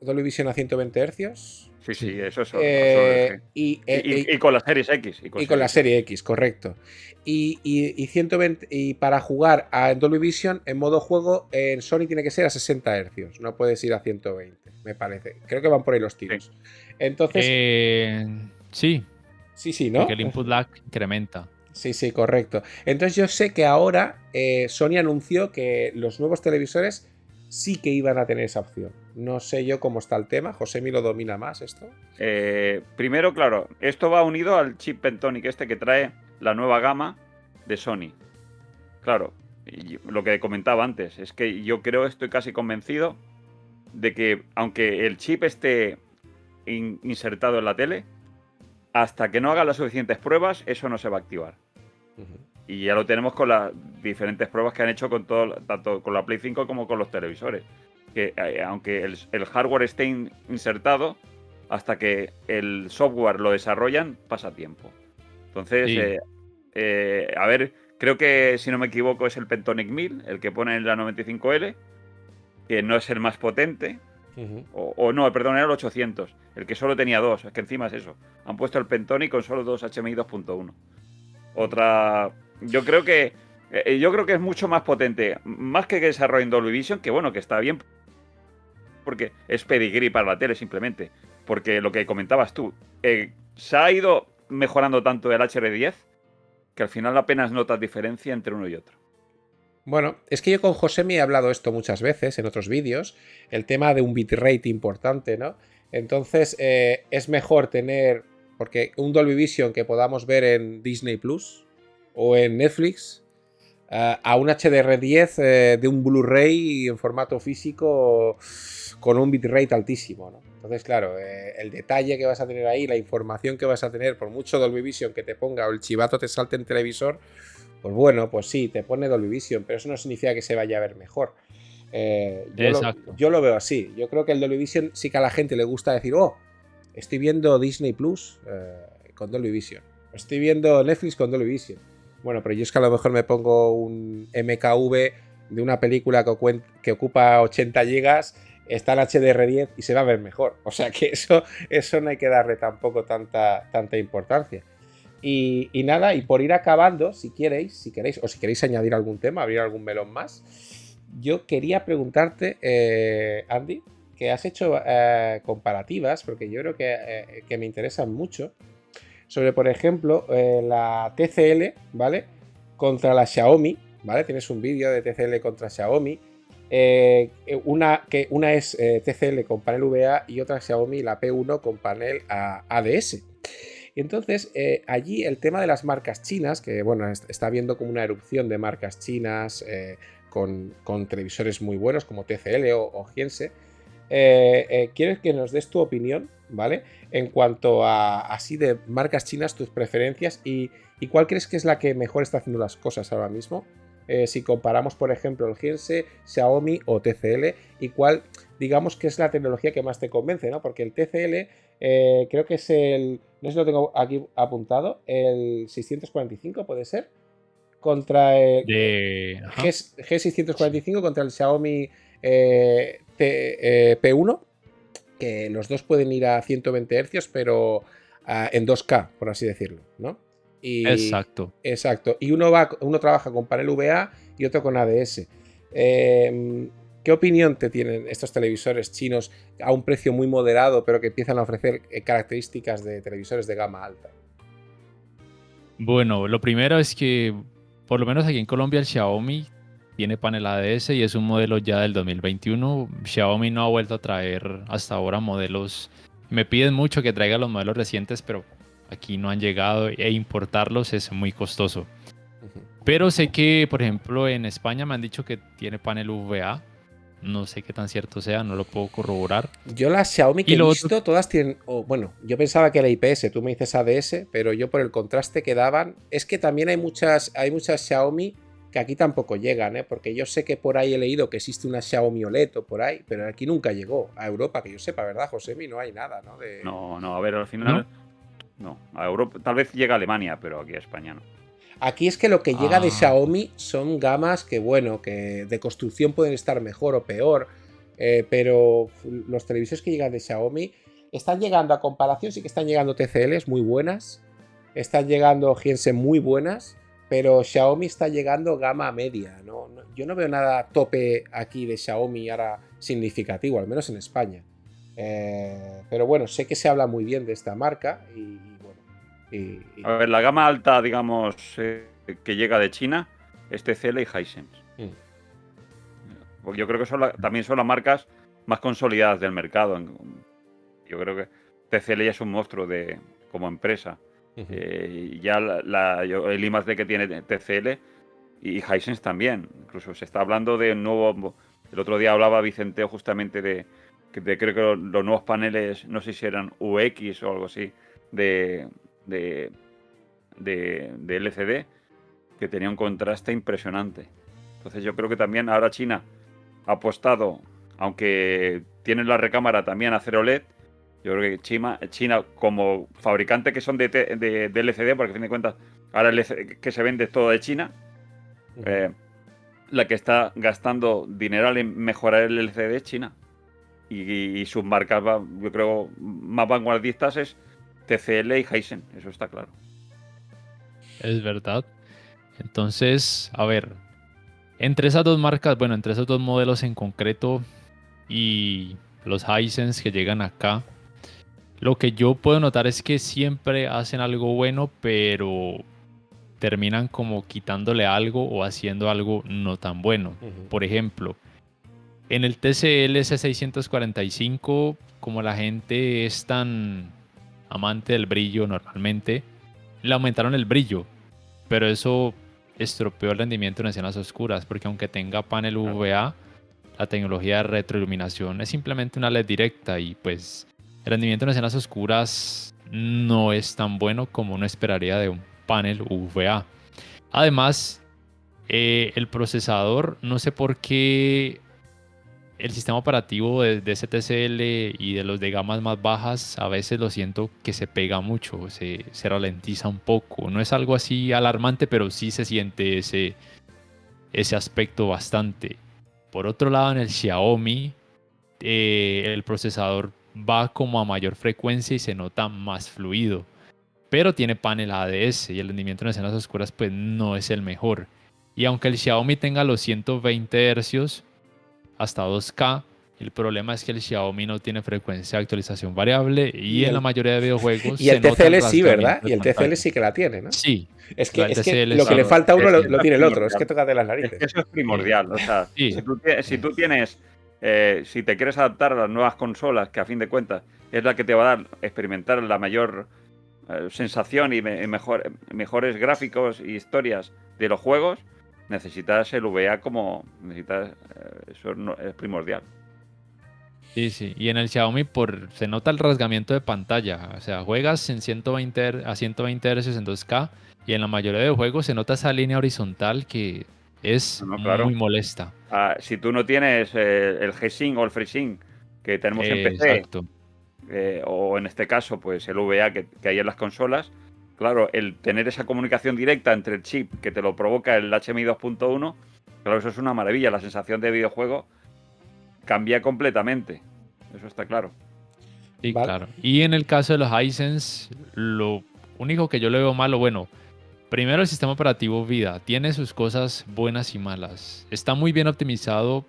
Dolby Vision a 120 Hz. Sí, Sí. sí, eso es solo LG. Y con las series X. Y con la serie X, correcto. Y 120, y para jugar a Dolby Vision en modo juego en Sony tiene que ser a 60 Hz. No puedes ir a 120, me parece. Creo que van por ahí los tiros. Entonces, Sí, sí, porque ¿no? el input lag incrementa. Sí, correcto. Entonces yo sé que ahora Sony anunció que los nuevos televisores sí que iban a tener esa opción. No sé yo cómo está el tema. Josemi lo domina más esto. Primero, claro, esto va unido al chip Pentonic este que trae la nueva gama de Sony. Claro, y lo que comentaba antes, es que yo creo, estoy casi convencido de que aunque el chip esté insertado en la tele, hasta que no haga las suficientes pruebas, eso no se va a activar. Y ya lo tenemos con las diferentes pruebas que han hecho con todo, tanto con la Play 5 como con los televisores. Que aunque el hardware esté insertado, hasta que el software lo desarrollan, pasa tiempo. Entonces, Sí. a ver, creo que si no me equivoco es el Pentonic 1000, el que pone en la 95L, que no es el más potente. O no, perdón, era el 800, el que solo tenía dos, es que encima es eso. Han puesto el Pentonic con solo dos HMI 2.1. Otra, yo creo que es mucho más potente, más que desarrollen Dolby Vision, que bueno, que está bien, porque es pedigrí para la tele simplemente. Porque lo que comentabas tú, se ha ido mejorando tanto el HDR10 que al final apenas notas diferencia entre uno y otro. Bueno, es que yo con Josemi he hablado esto muchas veces en otros vídeos, el tema de un bitrate importante, ¿no? Entonces es mejor tener, porque un Dolby Vision que podamos ver en Disney Plus o en Netflix, a un HDR10 de un Blu-ray en formato físico con un bitrate altísimo, ¿no? Entonces, claro, el detalle que vas a tener ahí, la información que vas a tener, por mucho Dolby Vision que te ponga o el chivato te salte en televisor, pues bueno, pues sí, te pone Dolby Vision, pero eso no significa que se vaya a ver mejor. Exacto. Yo lo veo así. Yo creo que el Dolby Vision sí que a la gente le gusta decir, oh, estoy viendo Disney Plus con Dolby Vision. Estoy viendo Netflix con Dolby Vision. Bueno, pero yo es que a lo mejor me pongo un MKV de una película que ocupa 80 gigas, está en HDR10 y se va a ver mejor. O sea que eso no hay que darle tampoco tanta importancia. Y nada, y por ir acabando, si queréis, o si queréis añadir algún tema, abrir algún melón más, yo quería preguntarte, Andy, que has hecho comparativas, porque yo creo que me interesan mucho, sobre, por ejemplo, la TCL, ¿vale? Contra la Xiaomi, ¿vale? Tienes un vídeo de TCL contra Xiaomi. Una es TCL con panel VA y otra Xiaomi, la P1 con panel ADS. Y entonces, allí el tema de las marcas chinas, que bueno, está viendo como una erupción de marcas chinas con televisores muy buenos como TCL o Hiense, quiero que nos des tu opinión, ¿vale? En cuanto a así de marcas chinas, tus preferencias y cuál crees que es la que mejor está haciendo las cosas ahora mismo. Si comparamos, por ejemplo, el Hisense, Xiaomi o TCL, y cuál, digamos, que es la tecnología que más te convence, ¿no? Porque el TCL creo que es no sé si lo tengo aquí apuntado, el 645, ¿puede ser? Contra el Ajá. G645 contra el Xiaomi P1, que los dos pueden ir a 120 Hz, pero en 2K, por así decirlo, ¿no? Y, Exacto. exacto. Y uno trabaja con panel VA y otro con ADS. ¿Qué opinión te tienen estos televisores chinos a un precio muy moderado, pero que empiezan a ofrecer características de televisores de gama alta? Bueno, lo primero es que, por lo menos aquí en Colombia, el Xiaomi tiene panel ADS y es un modelo ya del 2021. Xiaomi no ha vuelto a traer hasta ahora modelos. Me piden mucho que traiga los modelos recientes, pero aquí no han llegado e importarlos es muy costoso. Ujú. Pero sé que, por ejemplo, en España me han dicho que tiene panel VA. No sé qué tan cierto sea, no lo puedo corroborar. Yo las Xiaomi que Y he lo otro, visto, todas tienen. Bueno, yo pensaba que era IPS, tú me dices ADS, pero yo por el contraste que daban. Es que también hay muchas Xiaomi que aquí tampoco llegan, ¿eh? Porque yo sé que por ahí he leído que existe una Xiaomi OLED o por ahí, pero aquí nunca llegó a Europa, que yo sepa, ¿verdad, Josemi? No hay nada, ¿no? No, a ver, al ¿no? final, no. A Europa, tal vez llega a Alemania, pero aquí a España no. Aquí es que lo que llega de Ah, Xiaomi son gamas que, bueno, que de construcción pueden estar mejor o peor, pero los televisores que llegan de Xiaomi están llegando a comparación, sí que están llegando TCLs muy buenas, están llegando Hisense muy buenas, pero Xiaomi está llegando gama media, ¿no? Yo no veo nada tope aquí de Xiaomi ahora significativo, al menos en España. Pero bueno, sé que se habla muy bien de esta marca y bueno. A ver, la gama alta, digamos, que llega de China es TCL y Hisense. Mm. Porque yo creo que también son las marcas más consolidadas del mercado. Yo creo que TCL ya es un monstruo como empresa. Ujú. Ya el I+D que tiene TCL y Hisense también. Incluso se está hablando de un nuevo. El otro día hablaba Vicenteo justamente creo que los nuevos paneles, no sé si eran UX o algo así, de, de, de LCD, que tenía un contraste impresionante. Entonces yo creo que también ahora China ha apostado, aunque tienen la recámara también a hacer OLED. Yo creo que China como fabricante que son de LCD, porque a fin de cuentas ahora el LCD que se vende es todo de China, Ujú. eh, la que está gastando dineral en mejorar el LCD es China. Y sus marcas, yo creo, más vanguardistas es TCL y Hisense, eso está claro. es verdad. Entonces, a ver, entre esas dos marcas, bueno, entre esos dos modelos en concreto y los Hisense que llegan acá, lo que yo puedo notar es que siempre hacen algo bueno, pero terminan como quitándole algo o haciendo algo no tan bueno. Ujú. Por ejemplo, en el TCL C645, como la gente es tan amante del brillo normalmente, le aumentaron el brillo, pero eso estropeó el rendimiento en escenas oscuras, porque aunque tenga panel Claro. VA, la tecnología de retroiluminación es simplemente una LED directa y pues el rendimiento en escenas oscuras no es tan bueno como uno esperaría de un panel VA. Además, el procesador, no sé por qué el sistema operativo de ese TCL y de los de gamas más bajas, a veces lo siento que se pega mucho, se ralentiza un poco. No es algo así alarmante, pero sí se siente ese aspecto bastante. Por otro lado, en el Xiaomi, el procesador va como a mayor frecuencia y se nota más fluido. Pero tiene panel ADS y el rendimiento en escenas oscuras pues no es el mejor. Y aunque el Xiaomi tenga los 120 Hz hasta 2K, el problema es que el Xiaomi no tiene frecuencia de actualización variable y Y en la el, mayoría de videojuegos y se el nota el TCL sí, ¿verdad? rasgamiento de Y el TCL pantalla. sí que la tiene, ¿no? Sí, Es que, el es que TCL lo que le sí. Claro, falta a uno lo eso es tiene el otro, es que primordial. toca de las Es que narices. eso es primordial. O sea, Sí, si tú tienes, si te quieres adaptar a las nuevas consolas, que a fin de cuentas es la que te va a dar experimentar la mayor sensación y mejores gráficos y historias de los juegos, necesitas el VA como necesitas, eso es primordial. Sí, sí. Y en el Xiaomi se nota el rasgamiento de pantalla. O sea, juegas en 120 a 120 Hz en 2K y en la mayoría de juegos se nota esa línea horizontal que es No, claro. muy molesta. Si tú no tienes el G-Sync o el FreeSync que tenemos en PC, Exacto. o en este caso, pues el VA que hay en las consolas, claro, el tener esa comunicación directa entre el chip que te lo provoca el HMI 2.1, claro, eso es una maravilla. La sensación de videojuego cambia completamente. Eso está claro. Sí, ¿Vale? claro. Y en el caso de los Hisense, lo único que yo le veo malo, bueno, primero el sistema operativo Vida tiene sus cosas buenas y malas. Está muy bien optimizado.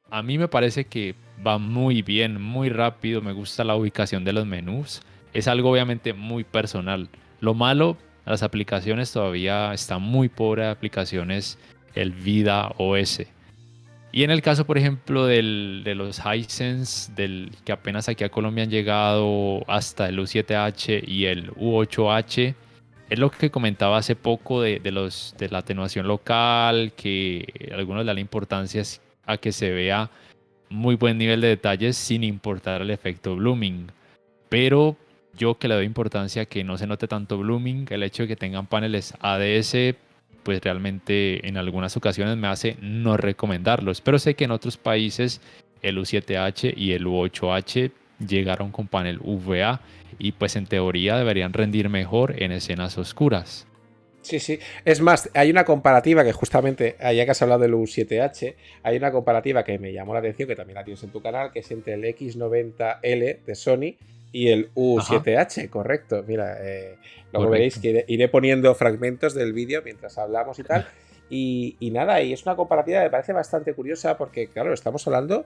A mí me parece que va muy bien, muy rápido. Me gusta la ubicación de los menús. Es algo obviamente muy personal. Lo malo, las aplicaciones todavía está muy pobre de aplicaciones el Vida OS. Y en el caso, por ejemplo, de los Hisense, que apenas aquí a Colombia han llegado hasta el U7H y el U8H, es lo que comentaba hace poco de la atenuación local, que algunos le dan importancia a que se vea muy buen nivel de detalles sin importar el efecto blooming. Pero yo que le doy importancia a que no se note tanto blooming, el hecho de que tengan paneles ADS, pues realmente en algunas ocasiones me hace no recomendarlos. Pero sé que en otros países el U7H y el U8H llegaron con panel VA y pues en teoría deberían rendir mejor en escenas oscuras. Sí, sí. Es más, hay una comparativa que justamente, ya que has hablado del U7H, hay una comparativa que me llamó la atención, que también la tienes en tu canal, que es entre el X90L de Sony y el Ajá, U7H, correcto. Mira, luego veréis correcto. que iré poniendo fragmentos del vídeo mientras hablamos y tal. Y nada, y es una comparativa que me parece bastante curiosa porque, claro, estamos hablando,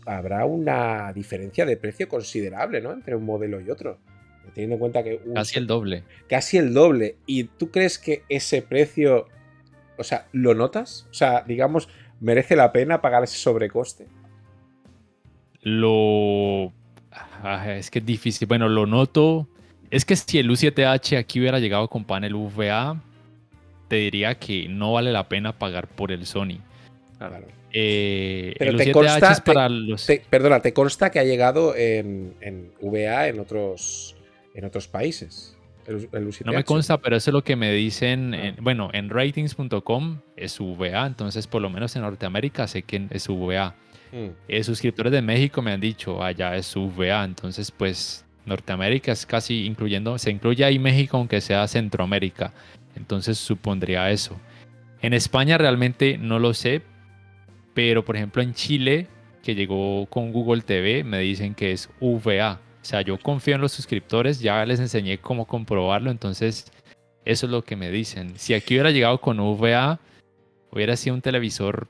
habrá una diferencia de precio considerable, ¿no? Entre un modelo y otro. Teniendo en cuenta que Casi el doble. casi el doble. ¿Y tú crees que ese precio, o sea, lo notas? O sea, digamos, ¿merece la pena pagar ese sobrecoste? Lo... es que es difícil. Bueno, lo noto. Es que si el U7H aquí hubiera llegado con panel VA, te diría que no vale la pena pagar por el Sony. Claro. Claro. El Pero te U7H es consta, para los... perdona, te consta que ha llegado en VA en otros países. El No me U7H. consta, pero eso es lo que me dicen. Ah, Bueno, en ratings.com es VA, entonces por lo menos en Norteamérica sé que es VA. mm. Suscriptores de México me han dicho, allá es VA, entonces pues Norteamérica es casi incluyendo, se incluye ahí México aunque sea Centroamérica, entonces supondría eso. En España realmente no lo sé, pero por ejemplo en Chile, que llegó con Google TV, me dicen que es VA. O sea, yo confío en los suscriptores, ya les enseñé cómo comprobarlo, entonces eso es lo que me dicen. Si aquí hubiera llegado con VA, hubiera sido un televisor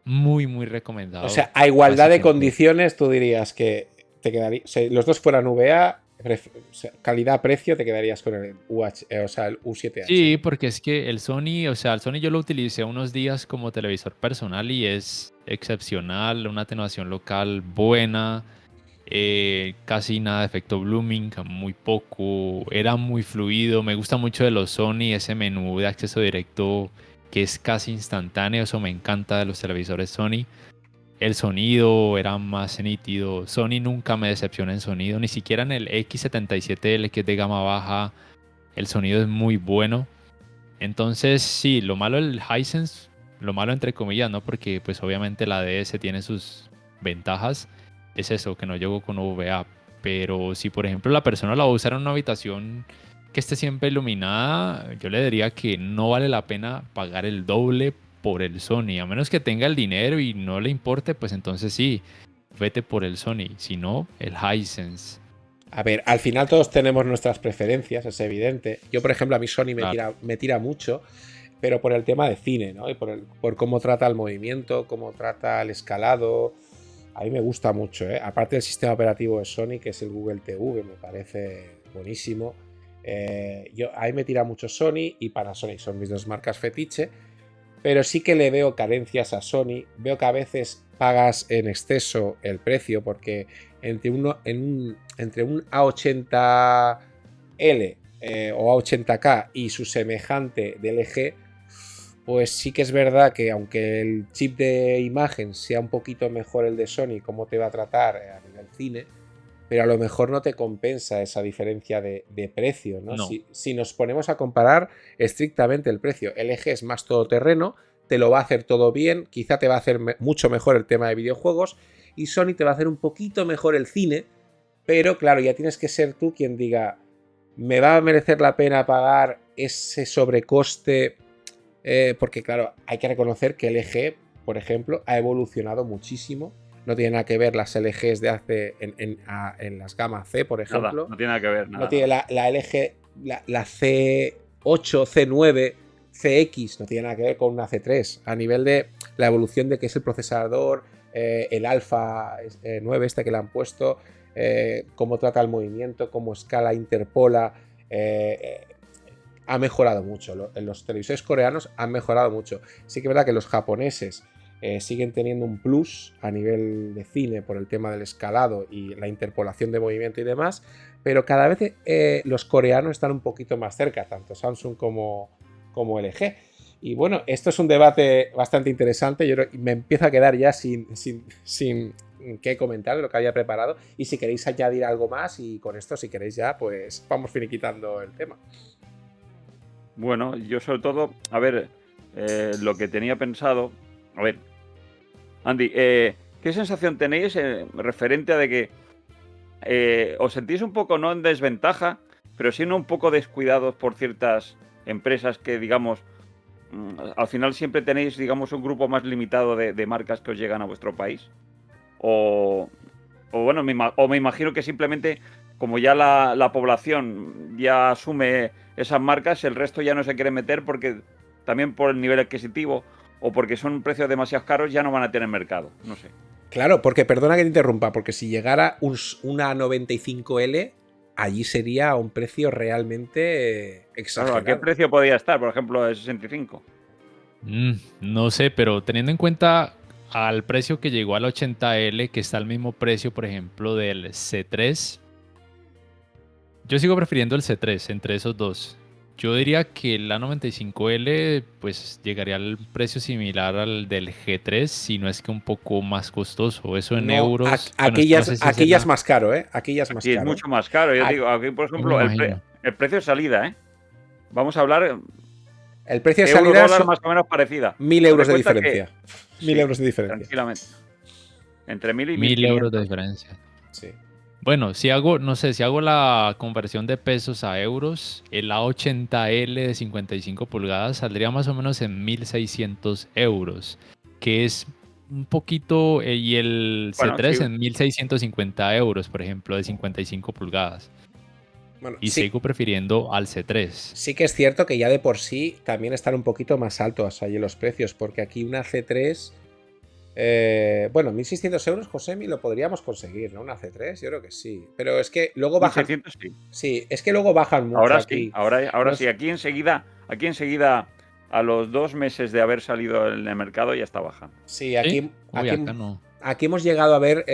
muy, muy O recomendado, sea, a igualdad de básicamente. condiciones, tú dirías que te quedaría. Si los dos fueran VA, o sea, calidad-precio, te quedarías con el o sea, el U7H. Sí, porque es que el Sony, o sea, el Sony yo lo utilicé unos días como televisor personal y es excepcional, una atenuación local buena, casi nada de efecto blooming, muy poco, era muy fluido, me gusta mucho de los Sony, ese menú de acceso directo que es casi instantáneo, eso me encanta de los televisores Sony. El sonido era más nítido, Sony nunca me decepciona en sonido, ni siquiera en el X77L que es de gama baja, el sonido es muy bueno. Entonces, sí, lo malo del Hisense, lo malo entre comillas, ¿no? Porque pues obviamente la DS tiene sus ventajas, es eso, que no llegó con VA. Pero si por ejemplo la persona la va a usar en una habitación que esté siempre iluminada, yo le diría que no vale la pena pagar el doble por el Sony. A menos que tenga el dinero y no le importe, pues entonces sí, vete por el Sony. Si no, el Hisense. A ver, al final todos tenemos nuestras preferencias, es evidente. Yo, por ejemplo, a mí Sony Claro. me tira mucho, pero por el tema de cine, ¿no? Y por cómo trata el movimiento, cómo trata el escalado. A mí me gusta mucho, ¿eh? Aparte del sistema operativo de Sony, que es el Google TV, me parece buenísimo. A mí me tira mucho Sony y Panasonic, son mis dos marcas fetiche. Pero sí que le veo carencias a Sony. Veo que a veces pagas en exceso el precio porque entre un A80L o A80K y su semejante de LG, pues sí que es verdad que aunque el chip de imagen sea un poquito mejor el de Sony, cómo te va a tratar a nivel cine, pero a lo mejor no te compensa esa diferencia de precio, ¿no? No. Si nos ponemos a comparar estrictamente el precio, LG es más todoterreno, te lo va a hacer todo bien, quizá te va a hacer mucho mejor el tema de videojuegos, y Sony te va a hacer un poquito mejor el cine, pero claro, ya tienes que ser tú quien diga, ¿me va a merecer la pena pagar ese sobrecoste? Porque claro, hay que reconocer que LG, por ejemplo, ha evolucionado muchísimo. No tiene nada que ver las LGs de hace en las gamas C, por ejemplo. Nada, no tiene nada que ver. Nada, no tiene la LG, la C8, C9, CX, no tiene nada que ver con una C3. A nivel de la evolución de que es el procesador, el Alpha 9 este que le han puesto, cómo trata el movimiento, cómo escala, interpola. Ha mejorado mucho. Los televisores coreanos han mejorado mucho. Sí que es verdad que los japoneses siguen teniendo un plus a nivel de cine por el tema del escalado y la interpolación de movimiento y demás, pero cada vez los coreanos están un poquito más cerca, tanto Samsung como LG. Y bueno, esto es un debate bastante interesante. Yo me empiezo a quedar ya sin qué comentar de lo que había preparado. Y si queréis añadir algo más, y con esto, si queréis ya, pues vamos finiquitando el tema. Bueno, yo sobre todo, a ver, lo que tenía pensado, a ver, Andy, ¿qué sensación tenéis referente a de que os sentís un poco no en desventaja, pero sí un poco descuidados por ciertas empresas que, digamos, al final siempre tenéis, digamos, un grupo más limitado de marcas que os llegan a vuestro país? O bueno, me imagino que simplemente, como ya la población ya asume esas marcas, el resto ya no se quiere meter porque también por el nivel adquisitivo o porque son precios demasiado caros ya no van a tener mercado, no sé. Claro, porque perdona que te interrumpa, porque si llegara una 95L, allí sería a un precio realmente exagerado. Claro, ¿a qué precio podría estar, por ejemplo, de 65? No sé, pero teniendo en cuenta al precio que llegó al 80L, que está al mismo precio, por ejemplo, del C3, yo sigo prefiriendo el C3 entre esos dos. Yo diría que el A95L pues llegaría al precio similar al del G3, si no es que un poco más costoso. Eso en No, euros. aquí ya es más caro, ¿eh? Aquí ya es más Aquí es caro. mucho más caro. Yo digo, aquí, por me ejemplo, imagino. el precio de salida, ¿eh? Vamos a hablar El precio de euro salida dólar son más o menos parecida. 1.000 Date euros de cuenta diferencia. que 1.000 sí, euros de diferencia. tranquilamente. Entre 1.000 y 1.000 euros de 1.500. diferencia. Sí. Bueno, si hago, no sé, si hago la conversión de pesos a euros, el A80L de 55 pulgadas saldría más o menos en 1.600 euros, que es un poquito, y el Bueno, C3 sí. en 1.650 euros, por ejemplo, de 55 pulgadas. Bueno, Y sí, sigo prefiriendo al C3. sí que es cierto que ya de por sí también están un poquito más altos allí los precios, porque aquí una C3, bueno, 1.600 euros, Josemi, lo podríamos conseguir, ¿no? Una C3, yo creo que sí. Pero es que luego bajan. 1.600 sí. Sí, es que luego bajan mucho Ahora aquí. sí, ahora No sí. es- Aquí enseguida, a los 2 meses de haber salido en el mercado, ya está bajando. Sí, ¿Sí? Uy, acá no. aquí hemos llegado a ver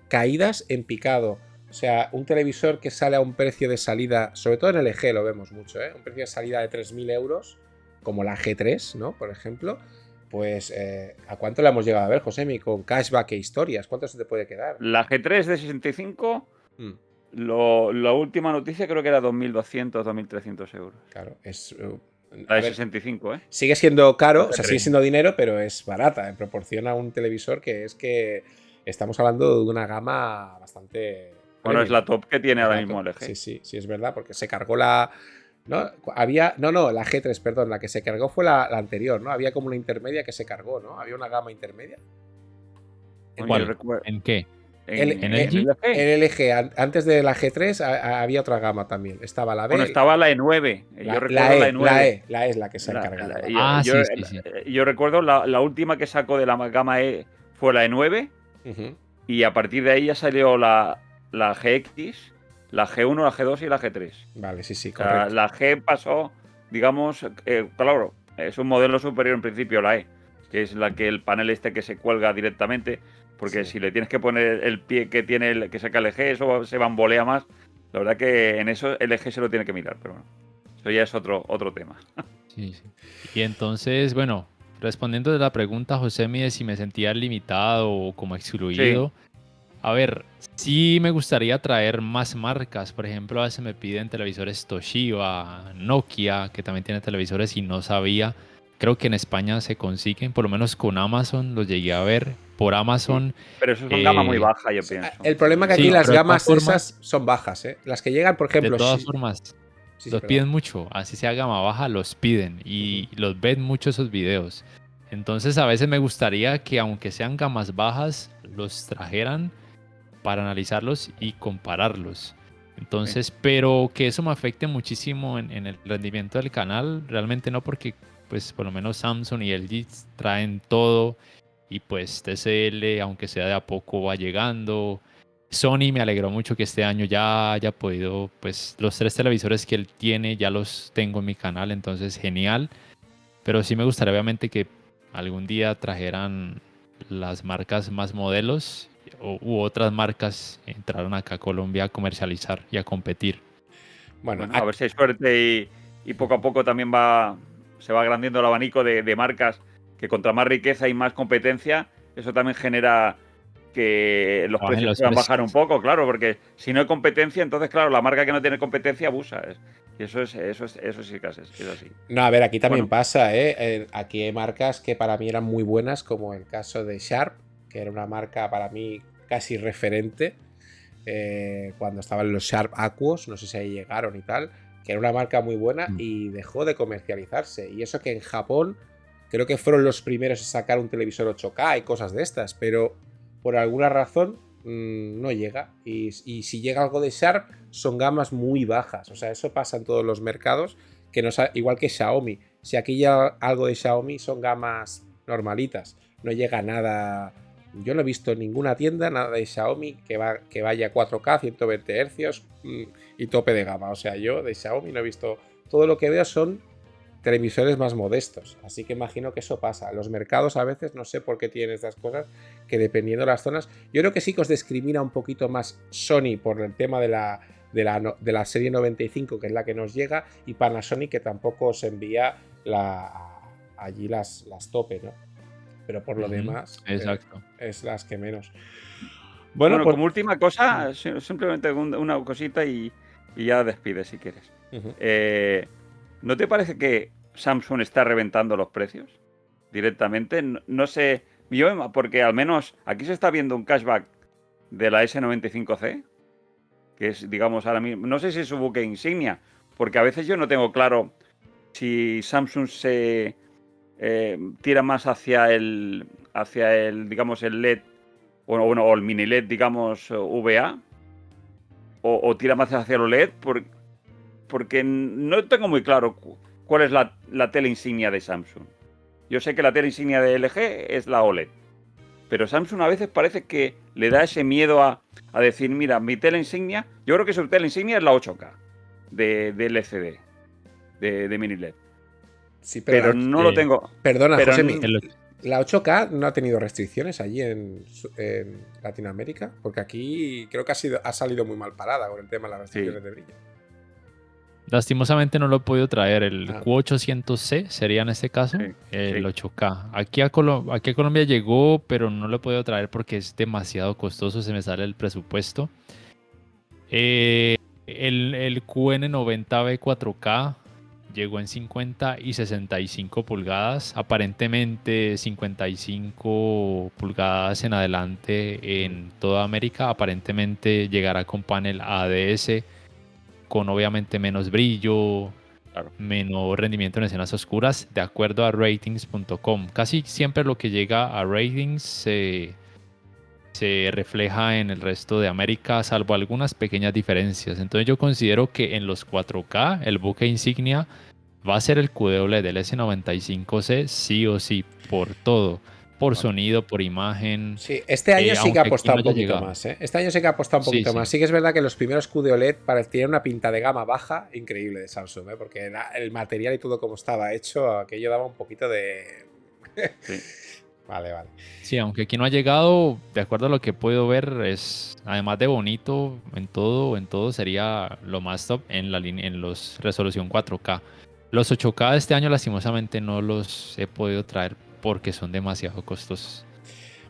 caídas en picado. O sea, un televisor que sale a un precio de salida, sobre todo en el LG lo vemos mucho, ¿eh? Un precio de salida de 3.000 euros, como la G3, ¿no? Por ejemplo. Pues, ¿a cuánto le hemos llegado a ver, Josemi? Con cashback e historias. ¿Cuánto se te puede quedar? La G3 de 65, Mm, la última noticia creo que era 2.200, 2.300 euros. claro, es. La A de ver, 65, ¿eh? sigue siendo caro, La o sea, G3. sigue siendo dinero, pero es barata en proporción a un televisor que es que estamos hablando de una gama bastante. Bueno, es premium. la top que tiene Es ahora la mismo top. LG. Sí, es verdad, porque se cargó la. ¿No? La G3, perdón, la que se cargó fue la anterior, ¿no? Había como una intermedia que se cargó, ¿no? Había una gama intermedia. Bueno, ¿Cuál? yo recuerdo. ¿En qué? En LG? LG. El LG, antes de la G3 había otra gama también. Estaba la B. Bueno, estaba la E9. Yo recuerdo la E9. La E es la que se ha encargado. ¿Vale? Ah, sí, sí. Yo recuerdo la última que sacó de la gama E fue la E9. Ujú. Y a partir de ahí ya salió la GX, la G1, la G2 y la G3. Vale, sí, O sea, correcto. la G pasó, digamos, claro, es un modelo superior en principio la E, que es la que el panel este que se cuelga directamente, porque Sí. si le tienes que poner el pie que tiene que saca el eje, eso se bambolea más. La verdad que en eso el eje se lo tiene que mirar, pero bueno, eso ya es otro tema. Sí, sí. Y entonces, bueno, respondiendo de la pregunta, José, de si me sentía limitado o como Sí, excluido, a ver, sí me gustaría traer más marcas. Por ejemplo, a veces me piden televisores Toshiba, Nokia, que también tiene televisores y no sabía. Creo que en España se consiguen, por lo menos con Amazon, los llegué a ver. Por sí. Amazon, Pero eso son gama muy eh, baja, yo Sí, pienso. el problema es que aquí sí, las pero de todas gamas formas, esas son bajas, ¿eh? Las que llegan, por de ejemplo, todas sí, formas, sí, sí, los perdón. piden mucho. Así sea gama baja, los piden Ujú. y los ven mucho esos videos. Entonces, a veces me gustaría que, aunque sean gamas bajas, los trajeran para analizarlos y compararlos. Sí. Entonces, pero que eso me afecte muchísimo en el rendimiento del canal, realmente no, porque pues por lo menos Samsung y LG traen todo y pues TCL, aunque sea de a poco, va llegando. Sony me alegró mucho que este año ya haya podido, pues los 3 televisores que él tiene ya los tengo en mi canal, entonces genial. Pero sí me gustaría obviamente que algún día trajeran las marcas más modelos u otras marcas entraran acá a Colombia a comercializar y a competir. Bueno, Bueno, a ver si hay suerte y poco a poco también se va agrandiendo el abanico de marcas que contra más riqueza y más competencia, eso también genera que los Bajen precios los puedan bajar un precios. poco, claro, porque si no hay competencia, entonces, claro, la marca que no tiene competencia abusa. Y eso sí que es así. no, a ver, aquí también Bueno, pasa, ¿eh? Aquí hay marcas que para mí eran muy buenas, como el caso de Sharp, que era una marca para mí casi referente cuando estaban los Sharp Aquos, no sé si ahí llegaron y tal, que era una marca muy buena Mm. y dejó de comercializarse. Y eso que en Japón creo que fueron los primeros a sacar un televisor 8K y cosas de estas, pero por alguna razón no llega. Y si llega algo de Sharp, son gamas muy bajas. O sea, eso pasa en todos los mercados, que no, igual que Xiaomi. Si aquí llega algo de Xiaomi, son gamas normalitas. No llega nada. Yo no he visto en ninguna tienda nada de Xiaomi que vaya a 4K, 120 Hz y tope de gama. O sea, yo de Xiaomi no he visto. Todo lo que veo son televisores más modestos. Así que imagino que eso pasa. Los mercados a veces no sé por qué tienen estas cosas, que dependiendo de las zonas. Yo creo que sí que os discrimina un poquito más Sony por el tema de la serie 95, que es la que nos llega, y Panasonic, que tampoco os envía allí las tope, ¿no? Pero por lo Ujú, demás, exacto. es las que menos. Bueno, bueno, pues. como última cosa, simplemente una cosita y ya despides si quieres. Ujú. Eh, ¿No te parece que Samsung está reventando los precios directamente? No, no sé, yo, porque al menos aquí se está viendo un cashback de la S95C, que es, digamos, ahora mismo, no sé si es su buque insignia, porque a veces yo no tengo claro si Samsung se tira más hacia el, digamos, el LED o el mini LED, digamos, VA, o tira más hacia el OLED, porque no tengo muy claro cuál es la tele insignia de Samsung. Yo sé que la tele insignia de LG es la OLED, pero Samsung a veces parece que le da ese miedo a decir, mira, mi tele insignia, yo creo que su tele insignia es la 8K de LCD, de mini LED, Sí, pero pero no lo tengo, perdona, pero Josemi, El ¿la 8K no ha tenido restricciones allí en Latinoamérica? Porque aquí creo que ha salido muy mal parada con el tema de las sí, restricciones de brillo. Lastimosamente no lo he podido traer. El Ah, Q800C sería en este caso sí, el sí, 8K. Aquí a Colombia llegó, pero no lo he podido traer porque es demasiado costoso, se me sale el presupuesto. El QN90B 4K llegó en 50 y 65 pulgadas. Aparentemente 55 pulgadas en adelante en toda América. Aparentemente llegará con panel ADS, con obviamente menos brillo, claro. menor rendimiento en escenas oscuras, de acuerdo a ratings.com. Casi siempre lo que llega a ratings se refleja en el resto de América, salvo algunas pequeñas diferencias. Entonces yo considero que en los 4K el buque insignia va a ser el QW del S95C sí o sí, por todo, por Vale. sonido, por imagen, sí, este año sí que ha aunque aquí apostado no un haya poquito llegado. más, ¿eh? Este año sí que ha apostado un Sí, poquito más. sí. Sí que es verdad que los primeros QD-OLED tienen una pinta de gama baja increíble de Samsung, ¿eh? Porque el material y todo como estaba hecho, aquello daba un poquito de. Sí. Vale, vale. Sí, aunque aquí no ha llegado, de acuerdo a lo que puedo ver, es además de bonito, en todo sería lo más top en la línea, en los resolución 4K. Los 8K de este año lastimosamente no los he podido traer porque son demasiado costosos.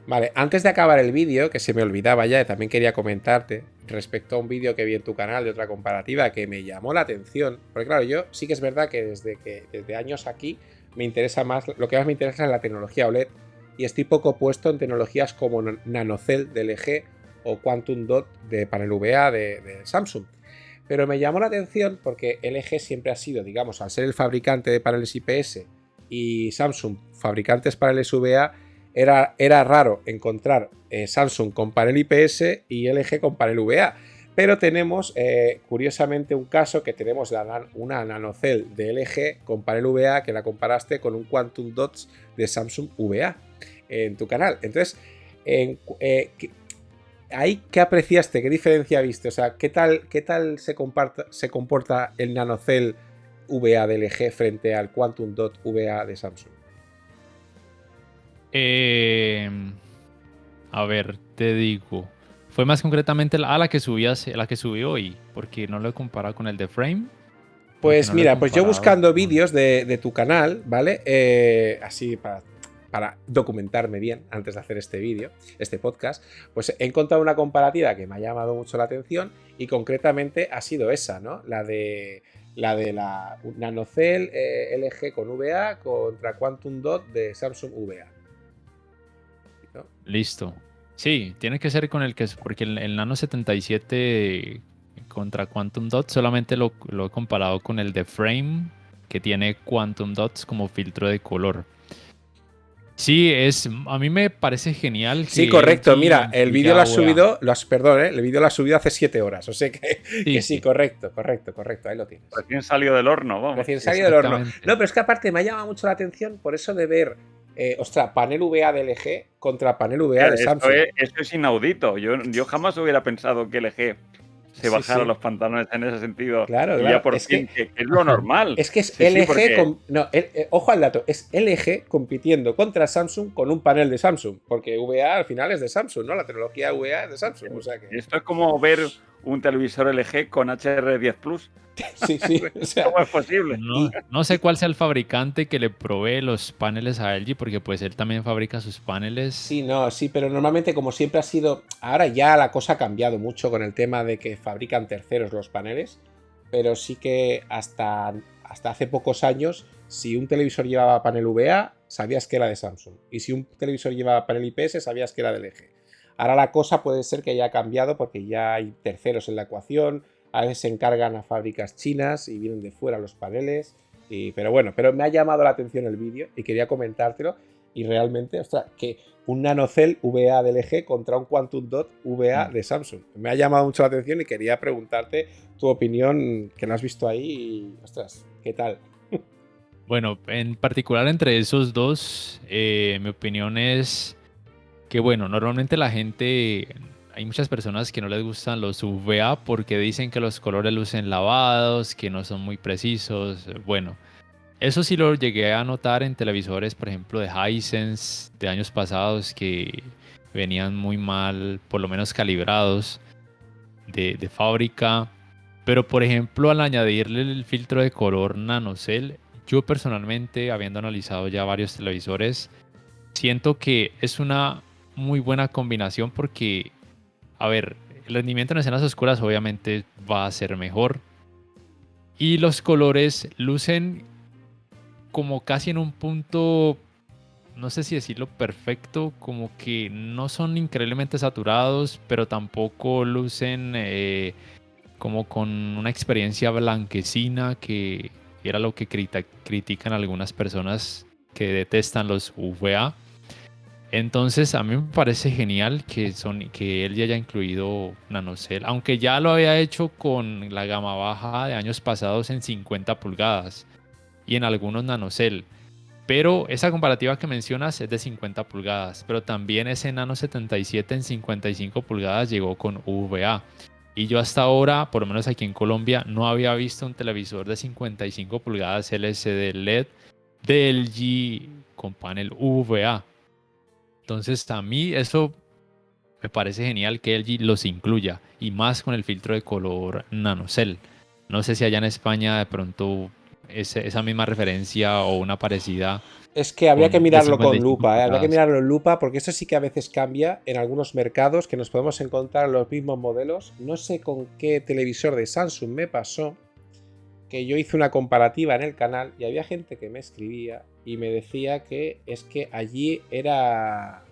Vale, antes de acabar el vídeo, que se me olvidaba ya, también quería comentarte respecto a un vídeo que vi en tu canal de otra comparativa que me llamó la atención. Porque claro, yo sí que es verdad que desde años aquí me interesa más, lo que más me interesa es la tecnología OLED y estoy poco puesto en tecnologías como NanoCell de LG o Quantum Dot de panel VA de Samsung. Pero me llamó la atención porque LG siempre ha sido, digamos, al ser el fabricante de paneles IPS y Samsung fabricantes paneles VA, era raro encontrar Samsung con panel IPS y LG con panel VA. Pero tenemos, curiosamente, un caso que tenemos una NanoCell de LG con panel VA que la comparaste con un Quantum Dots de Samsung VA en tu canal. Entonces, ¿ahí qué apreciaste? ¿Qué diferencia viste? O sea, ¿qué tal se comporta el NanoCell VA de LG frente al Quantum Dot VA de Samsung? A ver, te digo. Fue más concretamente la que subí hoy, porque no lo he comparado con el de Frame. Pues mira, pues yo buscando vídeos de tu canal, ¿vale? Así para documentarme bien antes de hacer este vídeo, este podcast, pues he encontrado una comparativa que me ha llamado mucho la atención y concretamente ha sido esa, ¿no? La de la NanoCell LG con VA contra Quantum Dot de Samsung VA. ¿No? Listo. Sí, tiene que ser con el que es, porque el Nano 77 contra Quantum Dot solamente lo he comparado con el de Frame, que tiene Quantum Dots como filtro de color. Sí, a mí me parece genial. Sí, correcto. Mira, el vídeo lo has subido, el vídeo lo has subido hace 7 horas. O sea que sí, correcto. Ahí lo tienes. Recién salido del horno, vamos. Recién salido del horno. No, pero es que aparte me ha llamado mucho la atención por eso de ver, panel VA de LG contra panel VA de Samsung. Eso es inaudito. Yo jamás hubiera pensado que LG se bajara los pantalones en ese sentido. Claro. Ya por fin, que es lo normal. Es que es LG. Porque... ojo al dato, es LG compitiendo contra Samsung con un panel de Samsung. Porque VA al final es de Samsung, ¿no? La tecnología VA es de Samsung. O sea que... Esto es como ver un televisor LG con HR10 Plus. Sí. O sea, ¿cómo es posible? No sé cuál sea el fabricante que le provee los paneles a LG, porque pues él también fabrica sus paneles. Sí, pero normalmente como siempre ha sido... Ahora ya la cosa ha cambiado mucho con el tema de que fabrican terceros los paneles, pero sí que hasta hace pocos años, si un televisor llevaba panel VA, sabías que era de Samsung. Y si un televisor llevaba panel IPS, sabías que era de LG. Ahora la cosa puede ser que haya cambiado porque ya hay terceros en la ecuación. A veces se encargan a fábricas chinas y vienen de fuera los paneles. Pero me ha llamado la atención el vídeo y quería comentártelo. Y realmente, que un NanoCell VA de LG contra un Quantum Dot VA de Samsung. Me ha llamado mucho la atención y quería preguntarte tu opinión, que lo has visto ahí. Y, ¿qué tal? Bueno, en particular entre esos dos, mi opinión es que, normalmente la gente... Hay muchas personas que no les gustan los VA porque dicen que los colores lucen lavados, que no son muy precisos. Bueno, eso sí lo llegué a notar en televisores, por ejemplo, de Hisense de años pasados que venían muy mal, por lo menos calibrados de fábrica. Pero, por ejemplo, al añadirle el filtro de color NanoCell, yo personalmente, habiendo analizado ya varios televisores, siento que es una muy buena combinación porque... A ver, el rendimiento en escenas oscuras obviamente va a ser mejor. Y los colores lucen como casi en un punto, no sé si decirlo perfecto, como que no son increíblemente saturados, pero tampoco lucen como con una experiencia blanquecina, que era lo que critican algunas personas que detestan los VA. Entonces a mí me parece genial que él ya haya incluido NanoCell, aunque ya lo había hecho con la gama baja de años pasados en 50 pulgadas y en algunos NanoCell. Pero esa comparativa que mencionas es de 50 pulgadas, pero también ese Nano 77 en 55 pulgadas llegó con VA. Y yo hasta ahora, por lo menos aquí en Colombia, no había visto un televisor de 55 pulgadas LCD LED de LG con panel VA. Entonces a mí eso me parece genial que LG los incluya y más con el filtro de color NanoCell. No sé si allá en España de pronto esa misma referencia o una parecida Es que habría que de mirarlo con 55 lupa, ¿eh? Habría que pulgadas. mirarlo en lupa porque eso sí que a veces cambia en algunos mercados que nos podemos encontrar los mismos modelos. No sé con qué televisor de Samsung me pasó, que yo hice una comparativa en el canal y había gente que me escribía y me decía que es que allí era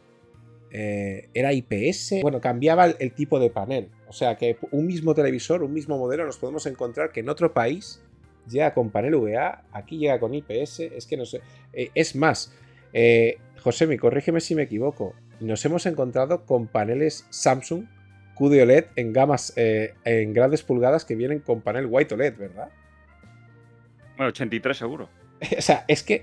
IPS, bueno, cambiaba el tipo de panel. O sea que un mismo televisor, un mismo modelo, nos podemos encontrar que en otro país llega con panel VA, aquí llega con IPS, es que no sé. Es más, Josemi, corrígeme si me equivoco, nos hemos encontrado con paneles Samsung QD OLED en gamas, en grandes pulgadas que vienen con panel White OLED, ¿verdad? Bueno, 83 seguro. O sea, es que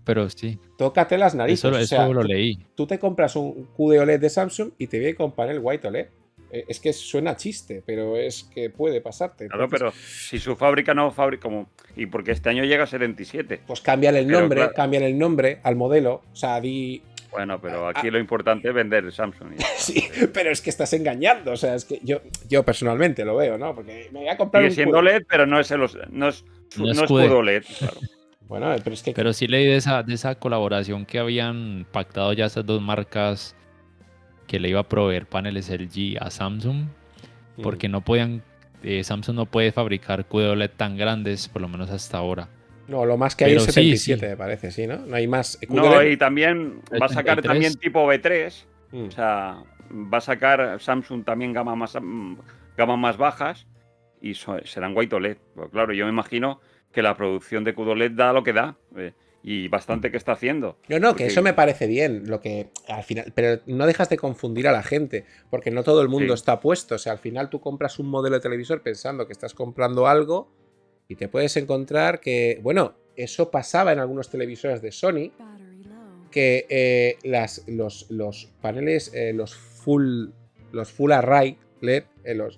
Pero sí, tócate las narices. O eso sea, lo leí. tú te compras un QD OLED de Samsung y te viene con panel White OLED. Es que suena chiste, pero es que puede pasarte. Claro, Entonces, pero si su fábrica no fabrica como. Y porque este año llega a 77. pues cambian el Pero nombre, claro, cambian el nombre al modelo. O sea, di. bueno, pero aquí lo importante es vender Samsung. Y ya está. Sí, pero es que estás engañando. O sea, es que yo personalmente lo veo, ¿no? Porque me voy a comprar Sigue un siendo QD. LED, pero no es No es QD QD. OLED, claro. Bueno, pero es que. Pero sí leí de esa colaboración que habían pactado ya esas dos marcas que le iba a proveer paneles LG a Samsung, porque no podían, Samsung no puede fabricar QD-OLED tan grandes, por lo menos hasta ahora. No, lo más que hay Pero es sí, 77, sí, me parece, ¿sí? ¿No? No hay más. No, QD y también va a sacar 83. también tipo B3. Mm. O sea, va a sacar Samsung también gamas más bajas y serán White OLED. Pues claro, yo me imagino que la producción de QD OLED da lo que da. Y bastante que está haciendo. No, que Porque, eso me parece bien, lo que al final, pero no dejas de confundir a la gente, porque no todo el mundo sí, está puesto, o sea, al final tú compras un modelo de televisor pensando que estás comprando algo y te puedes encontrar que, bueno, eso pasaba en algunos televisores de Sony, que los paneles, los full array LED,